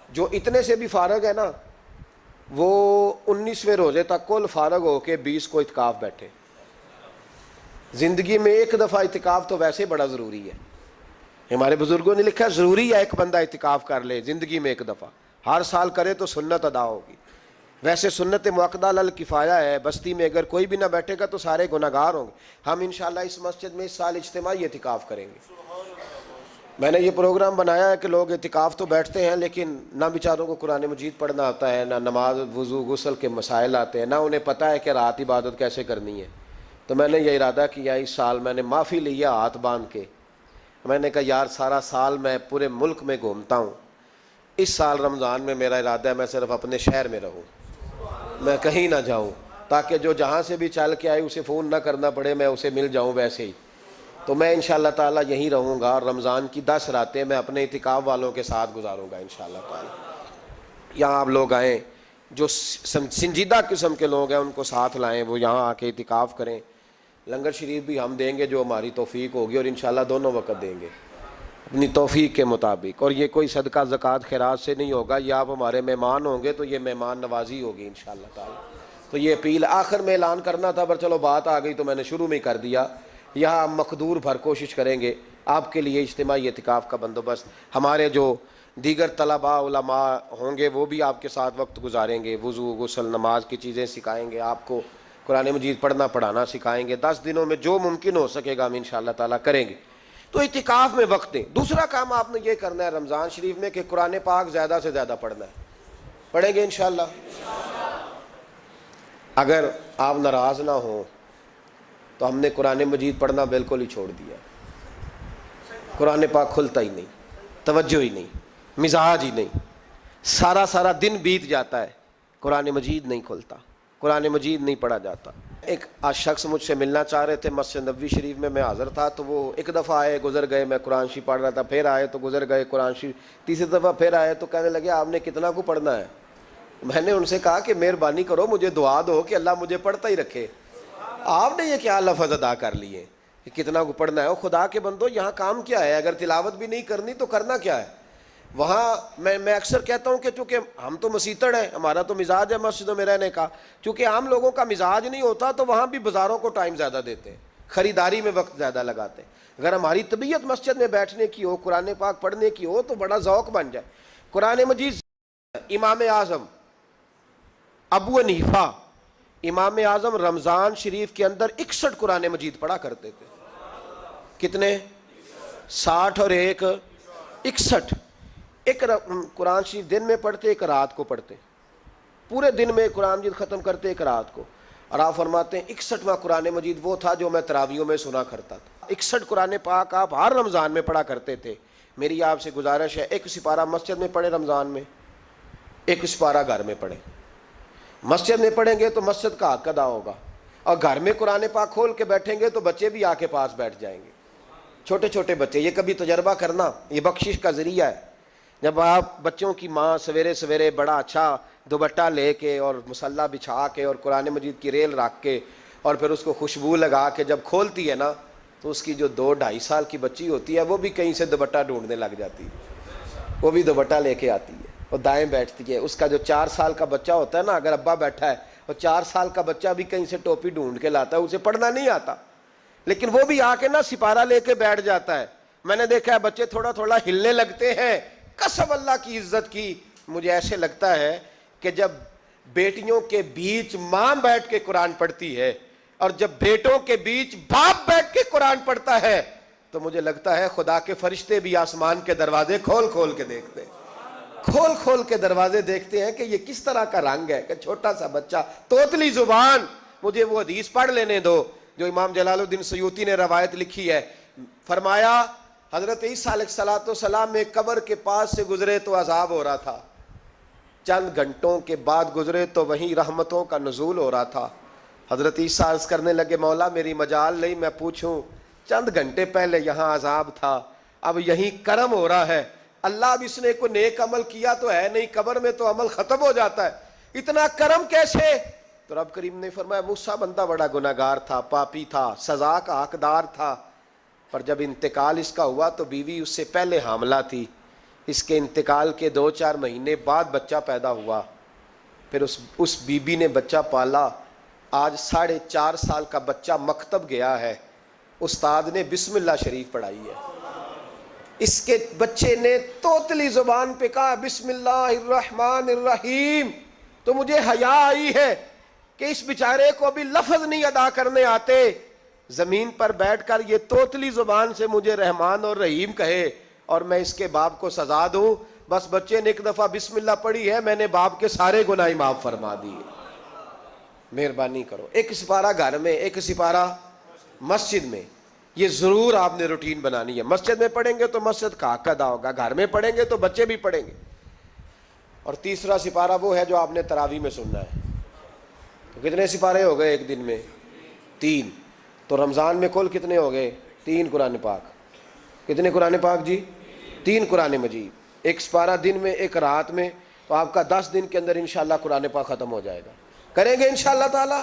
جو اتنے سے بھی فارغ ہے نا وہ 19ویں روزے تک کل فارغ ہو کے 20 کو اعتکاف بیٹھے۔ زندگی میں ایک دفعہ اعتکاف تو ویسے بڑا ضروری ہے، ہمارے بزرگوں نے لکھا ضروری ہے ایک بندہ اعتکاف کر لے زندگی میں ایک دفعہ، ہر سال کرے تو سنت ادا ہوگی۔ ویسے سنت مؤکدہ الکفایہ ہے، بستی میں اگر کوئی بھی نہ بیٹھے گا تو سارے گناہگار ہوں گے۔ ہم انشاءاللہ اس مسجد میں اس سال اجتماعی اعتکاف کریں گے۔ میں نے یہ پروگرام بنایا ہے کہ لوگ اعتکاف تو بیٹھتے ہیں لیکن نہ بیچاروں کو قرآن مجید پڑھنا آتا ہے، نہ نماز وضو غسل کے مسائل آتے ہیں، نہ انہیں پتہ ہے کہ رات عبادت کیسے کرنی ہے۔ تو میں نے یہ ارادہ کیا اس سال میں نے معافی لیا ہاتھ باندھ کے، میں نے کہا یار سارا سال میں پورے ملک میں گھومتا ہوں، اس سال رمضان میں میرا ارادہ ہے میں صرف اپنے شہر میں رہوں، میں کہیں نہ جاؤں، تاکہ جو جہاں سے بھی چل کے آئے اسے فون نہ کرنا پڑے، میں اسے مل جاؤں ویسے ہی۔ تو میں انشاءاللہ تعالیٰ یہیں رہوں گا، اور رمضان کی 10 راتیں میں اپنے اعتکاف والوں کے ساتھ گزاروں گا انشاءاللہ تعالیٰ۔ یہاں آپ لوگ آئیں، جو سنجیدہ قسم کے لوگ ہیں ان کو ساتھ لائیں، وہ یہاں آ کے اعتکاف کریں۔ لنگر شریف بھی ہم دیں گے جو ہماری توفیق ہوگی، اور انشاءاللہ دونوں وقت دیں گے اپنی توفیق کے مطابق، اور یہ کوئی صدقہ زکوٰۃ خیرات سے نہیں ہوگا، یہ آپ ہمارے مہمان ہوں گے تو یہ مہمان نوازی ہوگی انشاءاللہ تعالیٰ۔ تو یہ اپیل آخر میں اعلان کرنا تھا، پر چلو بات آ گئی تو میں نے شروع میں ہی کر دیا۔ یہاں مقدور بھر کوشش کریں گے آپ کے لیے اجتماعی اعتکاف کا بندوبست، ہمارے جو دیگر طلباء علماء ہوں گے وہ بھی آپ کے ساتھ وقت گزاریں گے، وضو غسل نماز کی چیزیں سکھائیں گے آپ کو، قرآن مجید پڑھنا پڑھانا سکھائیں گے۔ 10 دنوں میں جو ممکن ہو سکے گا ہم انشاءاللہ تعالیٰ کریں گے۔ تو اعتکاف میں وقت دیں۔ دوسرا کام آپ نے یہ کرنا ہے رمضان شریف میں کہ قرآن پاک زیادہ سے زیادہ پڑھنا ہے، پڑھیں گے انشاءاللہ۔ اگر آپ ناراض نہ ہوں تو ہم نے قرآن مجید پڑھنا بالکل ہی چھوڑ دیا، قرآن پاک کھلتا ہی نہیں، توجہ ہی نہیں، مزاج ہی نہیں، سارا دن بیت جاتا ہے، قرآن مجید نہیں کھلتا، قرآن مجید نہیں پڑھا جاتا۔ ایک شخص مجھ سے ملنا چاہ رہے تھے مسجد نبوی شریف میں حاضر تھا، تو وہ ایک دفعہ آئے گزر گئے، میں قرآن شریف پڑھ رہا تھا، پھر آئے تو گزر گئے قرآن شریف، تیسری دفعہ پھر آئے تو کہنے لگے آپ نے کتنا کو پڑھنا ہے؟ میں نے ان سے کہا کہ مہربانی کرو مجھے دعا دو کہ اللہ مجھے پڑھتا ہی رکھے۔ آپ نے یہ کیا لفظ ادا کر لیے کہ کتنا کو پڑھنا ہے؟ وہ خدا کے بندو یہاں کام کیا ہے؟ اگر تلاوت بھی نہیں کرنی تو کرنا کیا ہے وہاں؟ میں اکثر کہتا ہوں کہ چونکہ ہم تو مسیتڑ ہیں، ہمارا تو مزاج ہے مسجدوں میں رہنے کا، چونکہ عام لوگوں کا مزاج نہیں ہوتا تو وہاں بھی بازاروں کو ٹائم زیادہ دیتے ہیں، خریداری میں وقت زیادہ لگاتے ہیں۔ اگر ہماری طبیعت مسجد میں بیٹھنے کی ہو، قرآن پاک پڑھنے کی ہو تو بڑا ذوق بن جائے۔ قرآن مجید امام اعظم ابو حنیفہ امام اعظم رمضان شریف کے اندر 61 قرآن مجید پڑھا کرتے تھے. کتنے؟ 60 اور ایک 61. ایک قرآن شریف دن میں پڑھتے, ایک رات کو پڑھتے, پورے دن میں قرآن مجید ختم کرتے, ایک رات کو. اور آپ فرماتے ہیں 61واں قرآن مجید وہ تھا جو میں تراویحوں میں سنا کرتا تھا. 61 قرآن پاک آپ ہر رمضان میں پڑھا کرتے تھے. میری آپ سے گزارش ہے, ایک سپارہ مسجد میں پڑھے رمضان میں, ایک سپارہ گھر میں پڑھیں. مسجد میں پڑھیں گے تو مسجد کا حق ادا ہوگا, اور گھر میں قرآن پاک کھول کے بیٹھیں گے تو بچے بھی آ کے پاس بیٹھ جائیں گے, چھوٹے چھوٹے بچے. یہ کبھی تجربہ کرنا, یہ بخشش کا ذریعہ ہے. جب آپ بچوں کی ماں سویرے سویرے بڑا اچھا دوپٹہ لے کے اور مصلی بچھا کے اور قرآن مجید کی ریل رکھ کے اور پھر اس کو خوشبو لگا کے جب کھولتی ہے نا, تو اس کی جو 2-2.5 سال کی بچی ہوتی ہے وہ بھی کہیں سے دوپٹہ ڈھونڈنے لگ جاتی ہے, وہ بھی دوپٹہ لے کے آتی ہے اور دائیں بیٹھتی ہے. اس کا جو 4 سال کا بچہ ہوتا ہے نا, اگر ابا بیٹھا ہے اور 4 سال کا بچہ بھی کہیں سے ٹوپی ڈھونڈ کے لاتا ہے, اسے پڑھنا نہیں آتا, لیکن وہ بھی آ کے نا سپارہ لے کے بیٹھ جاتا ہے. میں نے دیکھا ہے بچے تھوڑا تھوڑا ہلنے لگتے ہیں. قسم اللہ کی عزت کی, مجھے ایسے لگتا ہے کہ جب بیٹیوں کے بیچ ماں بیٹھ کے قرآن پڑھتی ہے اور جب بیٹوں کے بیچ باپ بیٹھ کے قرآن پڑھتا ہے, تو مجھے لگتا ہے خدا کے فرشتے بھی آسمان کے دروازے کھول کھول کے دیکھتے ہیں, کھول کھول کے دروازے دیکھتے ہیں کہ یہ کس طرح کا رنگ ہے کہ چھوٹا سا بچہ, توتلی زبان. مجھے وہ حدیث پڑھ لینے دو جو امام جلال الدین سیوطی نے روایت لکھی ہے. فرمایا حضرت عیسیٰ علیہ السلام میں قبر کے پاس سے گزرے تو عذاب ہو رہا تھا, چند گھنٹوں کے بعد گزرے تو وہیں رحمتوں کا نزول ہو رہا تھا. حضرت عیسیٰ عرض کرنے لگے, مولا میری مجال نہیں میں پوچھوں, چند گھنٹے پہلے یہاں عذاب تھا, اب یہیں کرم ہو رہا ہے. اللہ اب اس نے کوئی نیک عمل کیا تو ہے نہیں, قبر میں تو عمل ختم ہو جاتا ہے, اتنا کرم کیسے؟ تو رب کریم نے فرمایا موسیٰ بندہ بڑا گناہگار تھا, پاپی تھا, سزا کا حقدار تھا, پر جب انتقال اس کا ہوا تو بیوی اس سے پہلے حاملہ تھی, اس کے انتقال کے 2-4 مہینے بعد بچہ پیدا ہوا, پھر اس بیوی نے بچہ پالا. آج 4.5 سال کا بچہ مکتب گیا ہے, استاد نے بسم اللہ شریف پڑھائی ہے, اس کے بچے نے توتلی زبان پہ کہا بسم اللہ الرحمن الرحیم. تو مجھے حیا آئی ہے کہ اس بیچارے کو ابھی لفظ نہیں ادا کرنے آتے, زمین پر بیٹھ کر یہ توتلی زبان سے مجھے رحمان اور رحیم کہے اور میں اس کے باپ کو سزا دوں. بس بچے نے ایک دفعہ بسم اللہ پڑھی ہے, میں نے باپ کے سارے گناہ معاف فرما دیے. مہربانی کرو, ایک سپارہ گھر میں, ایک سپارہ مسجد میں, یہ ضرور آپ نے روٹین بنانی ہے. مسجد میں پڑھیں گے تو مسجد کا حق ادا ہوگا, گھر میں پڑھیں گے تو بچے بھی پڑھیں گے. اور تیسرا سپارہ وہ ہے جو آپ نے تراویح میں سننا ہے. تو کتنے سپارے ہو گئے ایک دن میں؟ 3. تو رمضان میں کل کتنے ہو گئے؟ 3 قرآن پاک. کتنے قرآن پاک جی؟ 3 قرآن مجید, ایک سپارہ دن میں ایک رات میں. تو آپ کا 10 دن کے اندر انشاءاللہ قرآن پاک ختم ہو جائے گا. کریں گے انشاءاللہ تعالی؟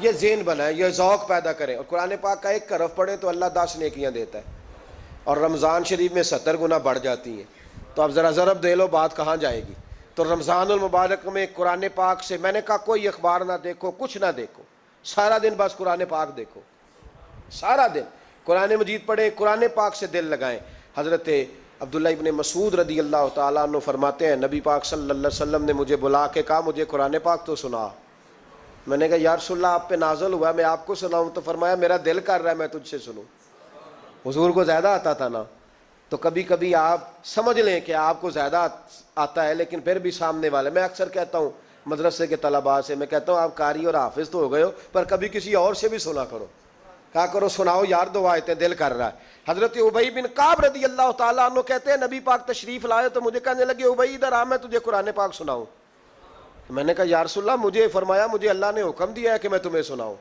یہ ذہن بنائیں, یہ ذوق پیدا کریں, اور قرآن پاک کا ایک حرف پڑھیں تو اللہ 10 نیکیاں دیتا ہے, اور رمضان شریف میں 70 گنا بڑھ جاتی ہیں. تو اب ذرا ضرب دے لو بات کہاں جائے گی. تو رمضان المبارک میں قرآن پاک سے میں نے کہا کوئی اخبار نہ دیکھو, کچھ نہ دیکھو, سارا دن بس قرآن پاک دیکھو, سارا دن قرآن مجید پڑھیں, قرآن پاک سے دل لگائیں. حضرت عبداللہ ابن مسعود رضی اللہ تعالیٰ عنہ فرماتے ہیں نبی پاک صلی اللہ علیہ وسلم نے مجھے بلا کے کہا مجھے قرآن پاک تو سنا. میں نے کہا یا رسول اللہ آپ پہ نازل ہوا, میں آپ کو سناؤں؟ تو فرمایا میرا دل کر رہا ہے میں تجھ سے سنوں. حضور کو زیادہ آتا تھا نا, تو کبھی کبھی آپ سمجھ لیں کہ آپ کو زیادہ آتا ہے, لیکن پھر بھی سامنے والے, میں اکثر کہتا ہوں مدرسے کے طلباء سے, میں کہتا ہوں آپ قاری اور حافظ تو ہو گئے ہو, پر کبھی کسی اور سے بھی سنا کرو, کہا کرو سناؤ یار 2 آیتیں, دل کر رہا ہے. حضرت ابی بن کعب رضی اللہ تعالیٰ عنہ کہتے ہیں نبی پاک تشریف لائے تو مجھے کہنے لگے ابی ادھر آ, میں تجھے قرآن پاک سناؤں. میں نے کہا یا رسول اللہ مجھے فرمایا مجھے اللہ نے حکم دیا ہے کہ میں تمہیں سناؤں.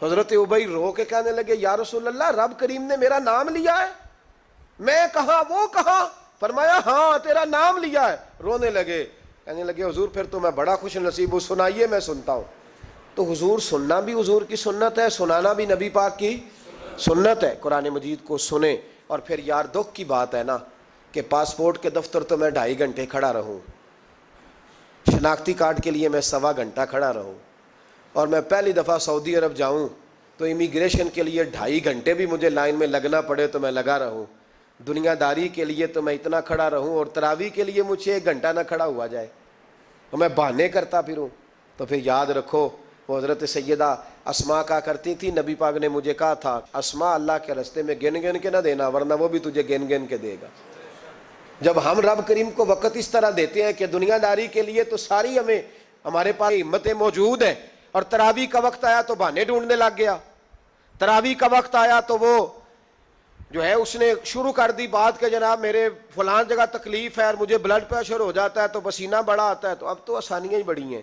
حضرت ابی رو کے کہنے لگے یا رسول اللہ رب کریم نے میرا نام لیا ہے. میں کہاں وہ کہاں؟ فرمایا ہاں تیرا نام لیا ہے. رونے لگے, کہنے لگے حضور پھر تو میں بڑا خوش نصیب ہوں, سنائیے میں سنتا ہوں. تو حضور سننا بھی حضور کی سنت ہے, سنانا بھی نبی پاک کی سنت ہے. قرآن مجید کو سنیں. اور پھر یار دکھ کی بات ہے نا کہ پاسپورٹ کے دفتر تو میں 2.5 گھنٹے کھڑا رہوں, شناختی کارڈ کے لیے میں 1.25 گھنٹہ کھڑا رہوں, اور میں پہلی دفعہ سعودی عرب جاؤں تو امیگریشن کے لیے 2.5 گھنٹے بھی مجھے لائن میں لگنا پڑے تو میں لگا رہوں, دنیا داری کے لیے تو میں اتنا کھڑا رہوں, اور تراویح کے لیے مجھے 1 گھنٹہ نہ کھڑا ہوا جائے تو میں بہانے کرتا پھروں. تو پھر یاد رکھو وہ حضرت سیدہ اسما کہا کرتی تھی نبی پاک نے مجھے کہا تھا اسما اللہ کے راستے میں گن گن کے نہ دینا ورنہ وہ بھی تجھے گن گن کے دے گا۔ جب ہم رب کریم کو وقت اس طرح دیتے ہیں کہ دنیا داری کے لیے تو ساری ہمارے پاس ہمتیں موجود ہیں، اور تراویح کا وقت آیا تو بہانے ڈھونڈنے لگ گیا، تراویح کا وقت آیا تو وہ جو ہے اس نے شروع کر دی بات کہ جناب میرے فلان جگہ تکلیف ہے اور مجھے بلڈ پریشر ہو جاتا ہے تو پسینہ بڑا آتا ہے، تو اب تو آسانیاں ہی بڑی ہیں۔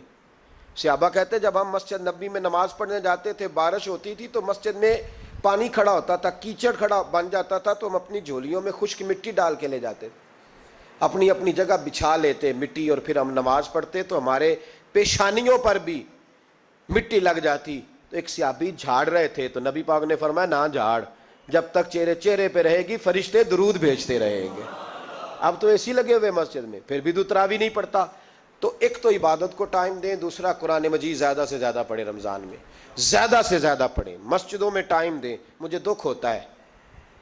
صحابہ کہتے جب ہم مسجد نبوی میں نماز پڑھنے جاتے تھے بارش ہوتی تھی تو مسجد میں پانی کھڑا ہوتا تھا، کیچڑ کھڑا بن جاتا تھا تو ہم اپنی جھولیوں میں خشک مٹی ڈال کے لے جاتے تھے، اپنی اپنی جگہ بچھا لیتے مٹی، اور پھر ہم نماز پڑھتے تو ہمارے پیشانیوں پر بھی مٹی لگ جاتی۔ تو ایک صحابی جھاڑ رہے تھے تو نبی پاک نے فرمایا نہ جھاڑ، جب تک چہرے پہ رہے گی فرشتے درود بھیجتے رہیں گے۔ اب تو ایسی لگے ہوئے مسجد میں پھر بھی تو تراویح نہیں پڑھتا۔ تو ایک تو عبادت کو ٹائم دیں، دوسرا قرآن مجید زیادہ سے زیادہ پڑھیں، رمضان میں زیادہ سے زیادہ پڑھیں، مسجدوں میں ٹائم دیں۔ مجھے دکھ ہوتا ہے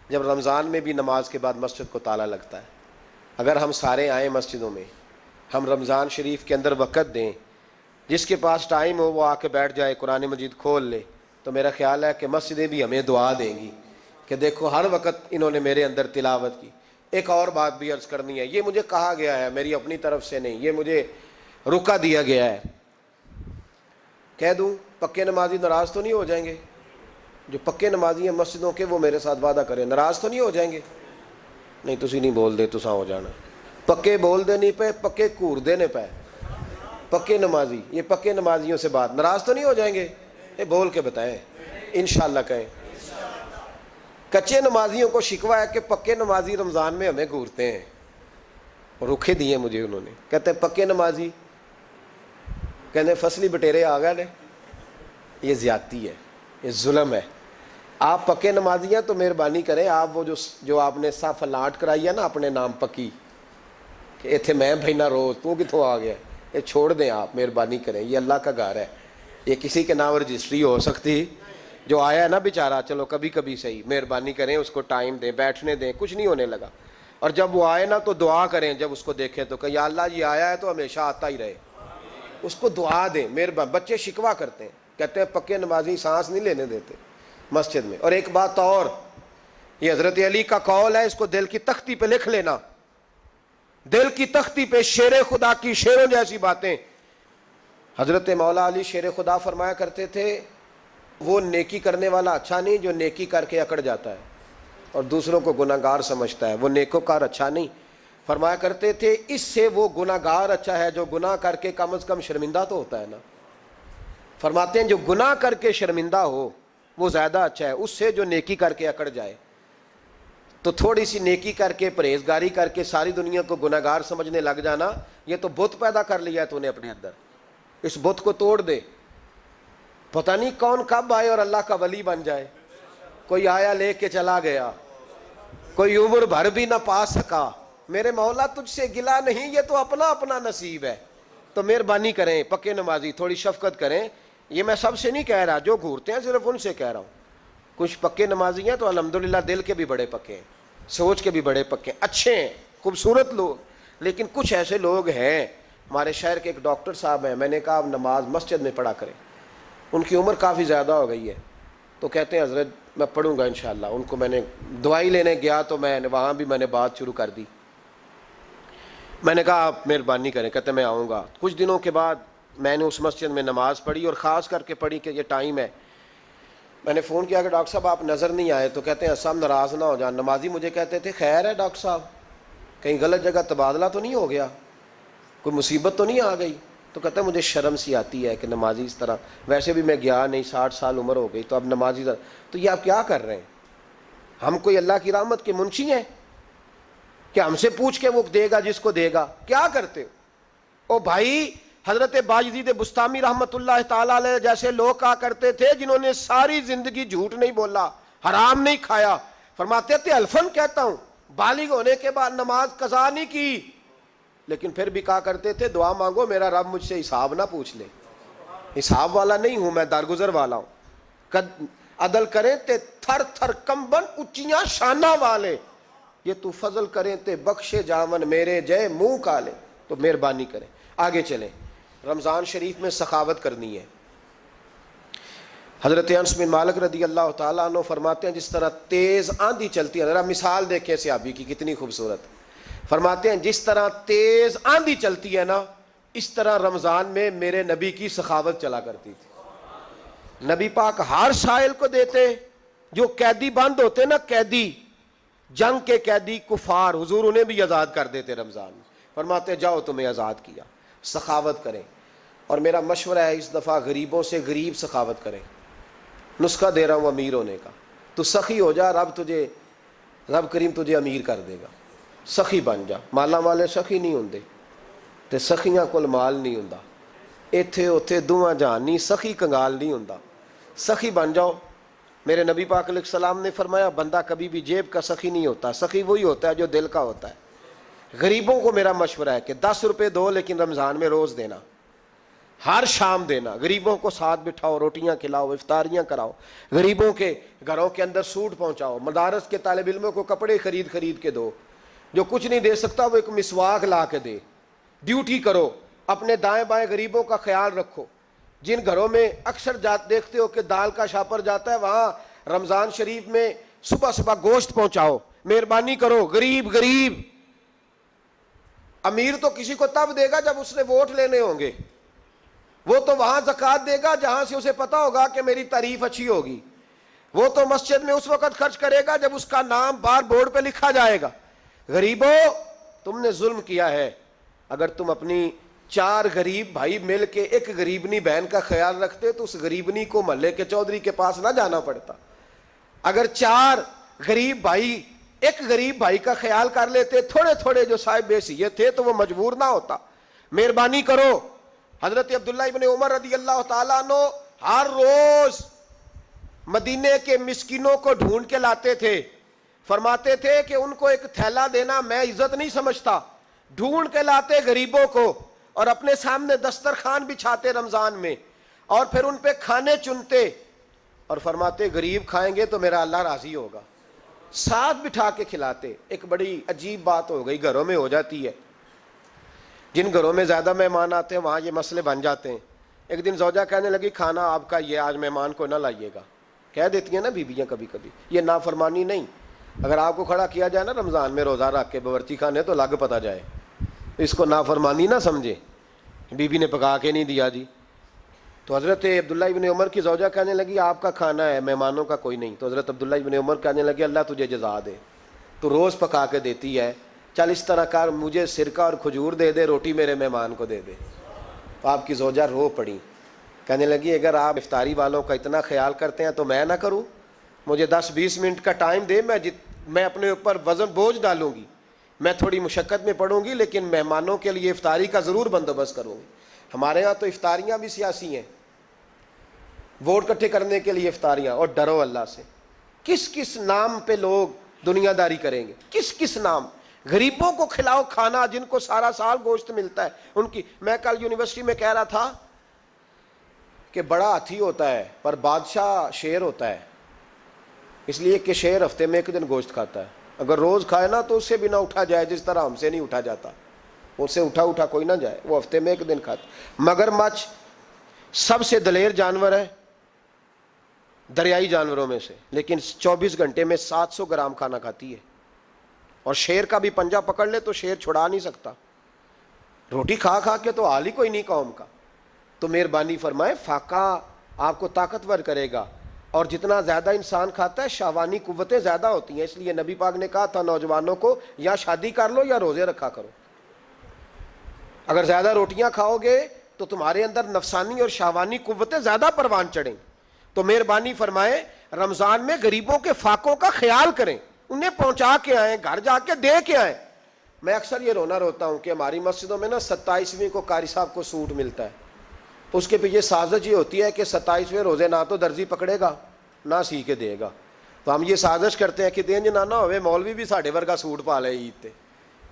جب رمضان میں بھی نماز کے بعد مسجد کو تالا لگتا ہے۔ اگر ہم سارے آئیں مسجدوں میں، ہم رمضان شریف کے اندر وقت دیں، جس کے پاس ٹائم ہو وہ آ کے بیٹھ جائے قرآن مجید کھول لے، تو میرا خیال ہے کہ مسجدیں بھی ہمیں دعا دیں گی کہ دیکھو ہر وقت انہوں نے میرے اندر تلاوت کی۔ ایک اور بات بھی عرض کرنی ہے، یہ مجھے کہا گیا ہے، میری اپنی طرف سے نہیں، یہ مجھے رکا دیا گیا ہے، کہہ دوں پکے نمازی ناراض تو نہیں ہو جائیں گے؟ جو پکے نمازی ہیں مسجدوں کے وہ میرے ساتھ وعدہ کریں ناراض تو نہیں ہو جائیں گے؟ نہیں تسی نہیں بول دے تساں ہو جانا، پکے بول دے نہیں پے، پکے کور دینے پے، پکے نمازی، یہ پکے نمازیوں سے بات، ناراض تو نہیں ہو جائیں گے؟ یہ بول کے بتائیں، انشاءاللہ کہیں۔ کچے نمازیوں کو شکوہ ہے کہ پکے نمازی رمضان میں ہمیں گھورتے ہیں، رکھے دیے مجھے انہوں نے، کہتے ہیں پکے نمازی، کہتے فصلی بٹیرے آ گئے نے۔ یہ زیادتی ہے، یہ ظلم ہے۔ آپ پکے نمازی ہیں تو مہربانی کریں، آپ وہ جو آپ نے صف لاٹ کرائی ہے نا اپنے نام پکی کہ ایتھے میں بھینا روز تو کتوں آ گیا، یہ چھوڑ دیں آپ، مہربانی کریں، یہ اللہ کا گھر ہے، یہ کسی کے نام رجسٹری ہو سکتی، جو آیا ہے نا بیچارہ چلو کبھی کبھی صحیح، مہربانی کریں اس کو ٹائم دیں، بیٹھنے دیں، کچھ نہیں ہونے لگا۔ اور جب وہ آئے نا تو دعا کریں، جب اس کو دیکھیں تو کہ یا اللہ یہ آیا ہے تو ہمیشہ آتا ہی رہے، اس کو دعا دیں، مہربانی۔ بچے شکوہ کرتے ہیں، کہتے ہیں پکے نمازی سانس نہیں لینے دیتے مسجد میں۔ اور ایک بات اور، یہ حضرت علی کا قول ہے، اس کو دل کی تختی پہ لکھ لینا، دل کی تختی پہ، شیر خدا کی شیروں جیسی باتیں۔ حضرت مولا علی شیر خدا فرمایا کرتے تھے وہ نیکی کرنے والا اچھا نہیں جو نیکی کر کے اکڑ جاتا ہے اور دوسروں کو گناہگار سمجھتا ہے، وہ نیکوکار اچھا نہیں۔ فرمایا کرتے تھے اس سے وہ گناہگار اچھا ہے جو گناہ کر کے کم از کم شرمندہ تو ہوتا ہے نا۔ فرماتے ہیں جو گناہ کر کے شرمندہ ہو وہ زیادہ اچھا ہے اس سے جو نیکی کر کے اکڑ جائے۔ تو تھوڑی سی نیکی کر کے پرہیزگاری کر کے ساری دنیا کو گناہگار سمجھنے لگ جانا، یہ تو بت پیدا کر لیا ہے تو نے اپنے اندر، اس بت کو توڑ دے۔ پتہ نہیں کون کب آئے اور اللہ کا ولی بن جائے، کوئی آیا لے کے چلا گیا، کوئی عمر بھر بھی نہ پا سکا۔ میرے مولا تجھ سے گلا نہیں، یہ تو اپنا اپنا نصیب ہے۔ تو مہربانی کریں پکے نمازی، تھوڑی شفقت کریں۔ یہ میں سب سے نہیں کہہ رہا، جو گھورتے ہیں صرف ان سے کہہ رہا ہوں۔ کچھ پکے نمازی ہیں تو الحمدللہ دل کے بھی بڑے پکے ہیں، سوچ کے بھی بڑے پکے ہیں، اچھے ہیں، خوبصورت لوگ۔ لیکن کچھ ایسے لوگ ہیں، ہمارے شہر کے ایک ڈاکٹر صاحب ہیں، میں نے کہا نماز مسجد میں پڑھا کریں، ان کی عمر کافی زیادہ ہو گئی ہے، تو کہتے ہیں حضرت میں پڑھوں گا انشاءاللہ۔ ان کو میں نے دوائی لینے گیا تو میں نے وہاں بھی میں نے بات شروع کر دی، میں نے کہا آپ مہربانی کریں، کہتے میں آؤں گا۔ کچھ دنوں کے بعد میں نے اس مسجد میں نماز پڑھی اور خاص کر کے پڑھی کہ یہ ٹائم ہے۔ میں نے فون کیا کہ ڈاکٹر صاحب آپ نظر نہیں آئے، تو کہتے ہیں صاحب ناراض نہ ہو جان، نمازی مجھے کہتے تھے خیر ہے ڈاکٹر صاحب کہیں غلط جگہ تبادلہ تو نہیں ہو گیا، کوئی مصیبت تو نہیں آ گئی؟ تو کہتا ہے مجھے شرم سی آتی ہے کہ نمازی اس طرح، ویسے بھی میں گیا نہیں، 60 سال عمر ہو گئی، تو اب نمازی تو یہ آپ کیا کر رہے ہیں؟ ہم کوئی اللہ کی رحمت کے منشی ہیں کہ ہم سے پوچھ کے وہ دے گا جس کو دے گا؟ کیا کرتے ہو؟ او بھائی حضرت باجدید بستامی رحمت اللہ تعالی علیہ جیسے لوگ کہا کرتے تھے جنہوں نے ساری زندگی جھوٹ نہیں بولا، حرام نہیں کھایا، فرماتے تھے الفن کہتا ہوں، بالغ ہونے کے بعد نماز قضا نہیں کی، لیکن پھر بھی کہا کرتے تھے دعا مانگو میرا رب مجھ سے حساب نہ پوچھ لے، حساب والا نہیں ہوں میں، درگزر والا ہوں۔ عدل کریں تے تھر تھر کمبن اچیاں شانہ والے، یہ تو فضل کریں تے بخشے جاون میرے جے منہ کالے۔ تو مہربانی کریں، آگے چلیں۔ رمضان شریف میں سخاوت کرنی ہے، حضرت انس بن مالک رضی اللہ تعالیٰ عنہ فرماتے ہیں جس طرح تیز آندھی چلتی ہے، ذرا مثال دیکھیں صحابی کی کتنی خوبصورت، فرماتے ہیں جس طرح تیز آندھی چلتی ہے نا، اس طرح رمضان میں میرے نبی کی سخاوت چلا کرتی تھی۔ نبی پاک ہر سائل کو دیتے، جو قیدی بند ہوتے نا، قیدی جنگ کے قیدی کفار، حضور انہیں بھی آزاد کر دیتے رمضان میں، فرماتے جاؤ تمہیں آزاد کیا، سخاوت کریں۔ اور میرا مشورہ ہے اس دفعہ غریبوں سے غریب سخاوت کریں۔ نسخہ دے رہا ہوں امیر ہونے کا، تو سخی ہو جا، رب کریم تجھے امیر کر دے گا، سخی بن جا۔ مالا والے سخی نہیں ہوندے تے سخیاں کول مال نہیں ہوندا، ایتھے اوتھے دوواں جہان نہیں، سخی کنگال نہیں ہوندا، سخی بن جاؤ۔ میرے نبی پاک علیہ السلام نے فرمایا بندہ کبھی بھی جیب کا سخی نہیں ہوتا، سخی وہی ہوتا ہے جو دل کا ہوتا ہے۔ غریبوں کو میرا مشورہ ہے کہ 10 روپے دو، لیکن رمضان میں روز دینا، ہر شام دینا، غریبوں کو ساتھ بٹھاؤ، روٹیاں کھلاؤ، افطاریاں کراؤ، غریبوں کے گھروں کے اندر سوٹ پہنچاؤ، مدارس کے طالب علموں کو کپڑے خرید کے دو، جو کچھ نہیں دے سکتا وہ ایک مسواک لا کے دے، ڈیوٹی کرو، اپنے دائیں بائیں غریبوں کا خیال رکھو۔ جن گھروں میں اکثر دیکھتے ہو کہ دال کا شاپر جاتا ہے، وہاں رمضان شریف میں صبح صبح گوشت پہنچاؤ، مہربانی کرو۔ غریب امیر تو کسی کو تب دے گا جب اس نے ووٹ لینے ہوں گے، وہ تو وہاں زکوٰۃ دے گا جہاں سے اسے پتا ہوگا کہ میری تعریف اچھی ہوگی، وہ تو مسجد میں اس وقت خرچ کرے گا جب اس کا نام بار بورڈ پہ لکھا جائے گا۔ غریبوں، تم نے ظلم کیا ہے۔ اگر تم اپنی 4 غریب بھائی مل کے ایک غریبنی بہن کا خیال رکھتے تو اس غریبنی کو محلے کے چودھری کے پاس نہ جانا پڑتا۔ اگر 4 غریب بھائی ایک غریب بھائی کا خیال کر لیتے، تھوڑے تھوڑے جو صاحب حیثیت تھے، تو وہ مجبور نہ ہوتا۔ مہربانی کرو۔ حضرت عبداللہ ابن عمر رضی اللہ تعالیٰ عنہ ہر روز مدینے کے مسکینوں کو ڈھونڈ کے لاتے تھے، فرماتے تھے کہ ان کو ایک تھیلا دینا میں عزت نہیں سمجھتا، ڈھونڈ کے لاتے غریبوں کو اور اپنے سامنے دسترخوان بچھاتے رمضان میں، اور پھر ان پہ کھانے چنتے اور فرماتے غریب کھائیں گے تو میرا اللہ راضی ہوگا، ساتھ بٹھا کے کھلاتے۔ ایک بڑی عجیب بات ہو گئی، گھروں میں ہو جاتی ہے، جن گھروں میں زیادہ مہمان آتے ہیں وہاں یہ مسئلے بن جاتے ہیں۔ ایک دن زوجہ کہنے لگی کھانا آپ کا یہ آج مہمان کو نہ لائیے گا، کہہ دیتی ہیں نا بیویاں کبھی کبھی، یہ نافرمانی نہیں۔ اگر آپ کو کھڑا کیا جائے نا رمضان میں روزہ رکھ کے باورچی خانے تو لگ پتا جائے، اس کو نافرمانی نہ سمجھے، بیوی نے پکا کے نہیں دیا جی۔ تو حضرت عبداللہ ابن عمر کی زوجہ کہنے لگی آپ کا کھانا ہے، مہمانوں کا کوئی نہیں۔ تو حضرت عبداللہ ابن عمر کہنے لگی اللہ تجھے جزا دے، تو روز پکا کے دیتی ہے، چل اس طرح کر، مجھے سرکہ اور کھجور دے دے، روٹی میرے مہمان کو دے دے۔ تو آپ کی زوجہ رو پڑی، کہنے لگی اگر آپ افطاری والوں کا اتنا خیال کرتے ہیں تو میں نہ کروں، مجھے 10-20 منٹ کا ٹائم دے، میں اپنے اوپر وزن بوجھ ڈالوں گی، میں تھوڑی مشقت میں پڑوں گی، لیکن مہمانوں کے لیے افطاری کا ضرور بندوبست کروں گی۔ ہمارے ہاں تو افطاریاں بھی سیاسی ہیں، ووٹ اکٹھے کرنے کے لیے افطاریاں، اور ڈرو اللہ سے۔ کس کس نام پہ لوگ دنیا داری کریں گے، کس کس نام؟ غریبوں کو کھلاؤ کھانا جن کو سارا سال گوشت ملتا ہے ان کی۔ میں کل یونیورسٹی میں کہہ رہا تھا کہ بڑا ہاتھی ہوتا ہے پر بادشاہ شیر ہوتا ہے، اس لیے کہ شیر ہفتے میں 1 دن گوشت کھاتا ہے، اگر روز کھائے نا تو اس سے بھی نہ اٹھا جائے، جس طرح ہم سے نہیں اٹھا جاتا، اس سے اٹھا کوئی نہ جائے، وہ ہفتے میں 1 دن کھاتا۔ مگرمچھ سب سے دلیر جانور ہے دریائی جانوروں میں سے، لیکن 24 گھنٹے میں 700 گرام کھانا کھاتی ہے، اور شیر کا بھی پنجہ پکڑ لے تو شیر چھڑا نہیں سکتا، روٹی کھا کے تو حال ہی کوئی نہیں قوم کا۔ تو مہربانی فرمائے، فاقہ آپ کو طاقتور کرے گا، اور جتنا زیادہ انسان کھاتا ہے شہوانی قوتیں زیادہ ہوتی ہیں، اس لیے نبی پاک نے کہا تھا نوجوانوں کو یا شادی کر لو یا روزے رکھا کرو۔ اگر زیادہ روٹیاں کھاؤ گے تو تمہارے اندر نفسانی اور شہوانی قوتیں زیادہ پروان چڑھیں۔ تو مہربانی فرمائے رمضان میں غریبوں کے فاقوں کا خیال کریں، انہیں پہنچا کے آئیں، گھر جا کے دے کے آئیں۔ میں اکثر یہ روتا ہوں کہ ہماری مسجدوں میں نا 27ویں کو قاری صاحب کو سوٹ ملتا ہے، اس کے پیچھے سازش یہ ہوتی ہے کہ 27ویں روزے نہ تو درزی پکڑے گا نہ سی کے دے گا، تو ہم یہ سازش کرتے ہیں کہ دین جنا نہ ہوئے مولوی بھی ساڑھے ورگا سوٹ پا لے عید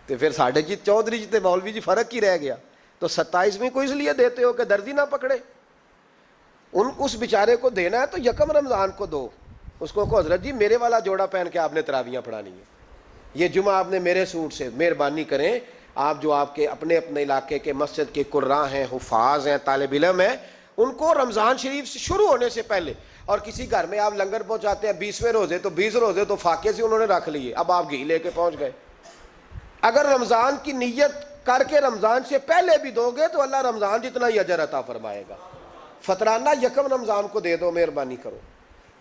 تے پھر ساڑھے جی چودھری جی تے مولوی جی فرق ہی رہ گیا۔ تو 27ویں کو اس لیے دیتے ہو کہ درزی نہ پکڑے، اس بیچارے کو دینا ہے تو 1 رمضان کو دو، اس کو حضرت جی میرے والا جوڑا پہن کے آپ نے تراویاں پڑھانی ہے، یہ جمعہ آپ نے میرے سوٹ سے۔ مہربانی کریں آپ جو آپ کے اپنے علاقے کے مسجد کے قراء ہیں، حفاظ ہیں، طالب علم ہیں، ان کو رمضان شریف سے شروع ہونے سے پہلے اور کسی گھر میں آپ لنگر پہنچاتے ہیں 20ویں روزے تو 20 روزے تو فاقے سے انہوں نے رکھ لیے، اب آپ گھی لے کے پہنچ گئے۔ اگر رمضان کی نیت کر کے رمضان سے پہلے بھی دو گے تو اللہ رمضان جتنا ہی اجر عطا فرمائے گا۔ فطرانہ یکم رمضان کو دے دو، مہربانی کرو،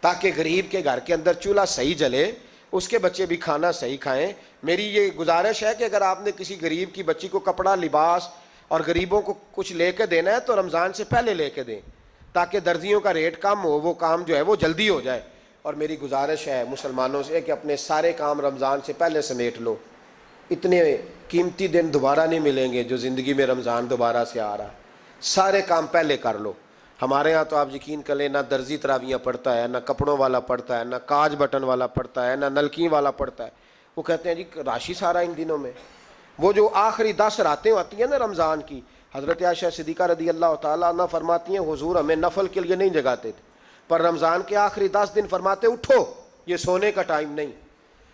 تاکہ غریب کے گھر کے اندر چولہا صحیح جلے، اس کے بچے بھی کھانا صحیح کھائیں۔ میری یہ گزارش ہے کہ اگر آپ نے کسی غریب کی بچی کو کپڑا، لباس اور غریبوں کو کچھ لے کے دینا ہے تو رمضان سے پہلے لے کے دیں، تاکہ درزیوں کا ریٹ کم ہو، وہ کام جو ہے وہ جلدی ہو جائے۔ اور میری گزارش ہے مسلمانوں سے کہ اپنے سارے کام رمضان سے پہلے سمیٹ لو، اتنے قیمتی دن دوبارہ نہیں ملیں گے جو زندگی میں رمضان دوبارہ سے آ رہا ہے، سارے کام پہلے کر لو۔ ہمارے ہاں تو آپ یقین کر لیں، نہ درزی تراویاں پڑھتا ہے، نہ کپڑوں والا پڑھتا ہے، نہ کاج بٹن والا پڑھتا ہے، نہ نلکی والا پڑھتا ہے۔ وہ کہتے ہیں جی راشی سارا ان دنوں میں، وہ جو آخری 10 راتیں ہوتی ہیں نا رمضان کی، حضرت عائشہ صدیقہ رضی اللہ تعالیٰ عنہ فرماتی ہیں حضور ہمیں نفل کے لیے نہیں جگاتے تھے، پر رمضان کے آخری 10 دن فرماتے اٹھو، یہ سونے کا ٹائم نہیں۔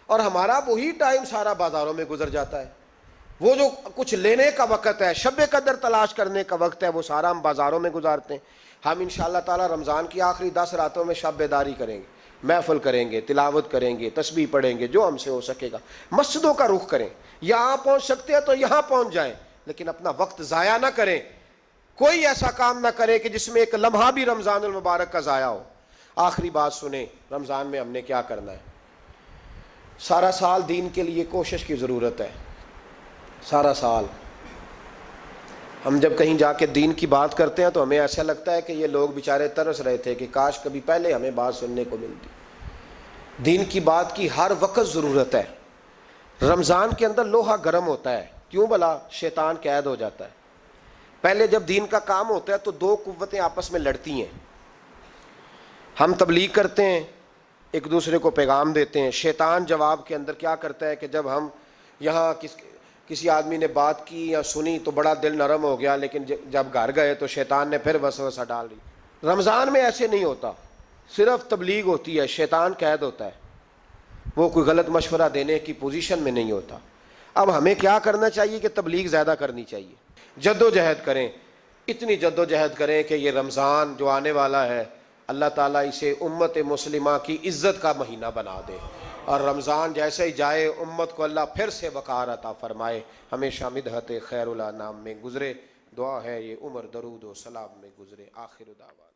اور ہمارا وہی ٹائم سارا بازاروں میں گزر جاتا ہے، وہ جو کچھ لینے کا وقت ہے، شب قدر تلاش کرنے کا وقت ہے، وہ سارا ہم بازاروں میں گزارتے ہیں۔ ہم انشاءاللہ تعالی رمضان کی آخری 10 راتوں میں شب بیداری کریں گے، محفل کریں گے، تلاوت کریں گے، تسبیح پڑھیں گے، جو ہم سے ہو سکے گا۔ مسجدوں کا رخ کریں، یہاں پہنچ سکتے ہیں تو یہاں پہنچ جائیں، لیکن اپنا وقت ضائع نہ کریں۔ کوئی ایسا کام نہ کرے کہ جس میں ایک لمحہ بھی رمضان المبارک کا ضائع ہو۔ آخری بات سنیں، رمضان میں ہم نے کیا کرنا ہے؟ سارا سال دین کے لیے کوشش کی ضرورت ہے، سارا سال۔ ہم جب کہیں جا کے دین کی بات کرتے ہیں تو ہمیں ایسا لگتا ہے کہ یہ لوگ بیچارے ترس رہے تھے کہ کاش کبھی پہلے ہمیں بات سننے کو ملتی۔ دین کی بات کی ہر وقت ضرورت ہے۔ رمضان کے اندر لوہا گرم ہوتا ہے، کیوں بھلا؟ شیطان قید ہو جاتا ہے۔ پہلے جب دین کا کام ہوتا ہے تو دو قوتیں آپس میں لڑتی ہیں، ہم تبلیغ کرتے ہیں، ایک دوسرے کو پیغام دیتے ہیں، شیطان جواب کے اندر کیا کرتا ہے کہ جب ہم یہاں کسی آدمی نے بات کی یا سنی تو بڑا دل نرم ہو گیا، لیکن جب گھر گئے تو شیطان نے پھر وسوسہ ڈال دی۔ رمضان میں ایسے نہیں ہوتا، صرف تبلیغ ہوتی ہے، شیطان قید ہوتا ہے، وہ کوئی غلط مشورہ دینے کی پوزیشن میں نہیں ہوتا۔ اب ہمیں کیا کرنا چاہیے کہ تبلیغ زیادہ کرنی چاہیے، جد و جہد کریں، اتنی جد و جہد کریں کہ یہ رمضان جو آنے والا ہے اللہ تعالیٰ اسے امت مسلمہ کی عزت کا مہینہ بنا دے، اور رمضان جیسے ہی جائے امت کو اللہ پھر سے وقار عطا فرمائے، ہمیشہ مدحت خیر الانام میں گزرے۔ دعا ہے یہ عمر درود و سلام میں گزرے۔ آخر دعوانا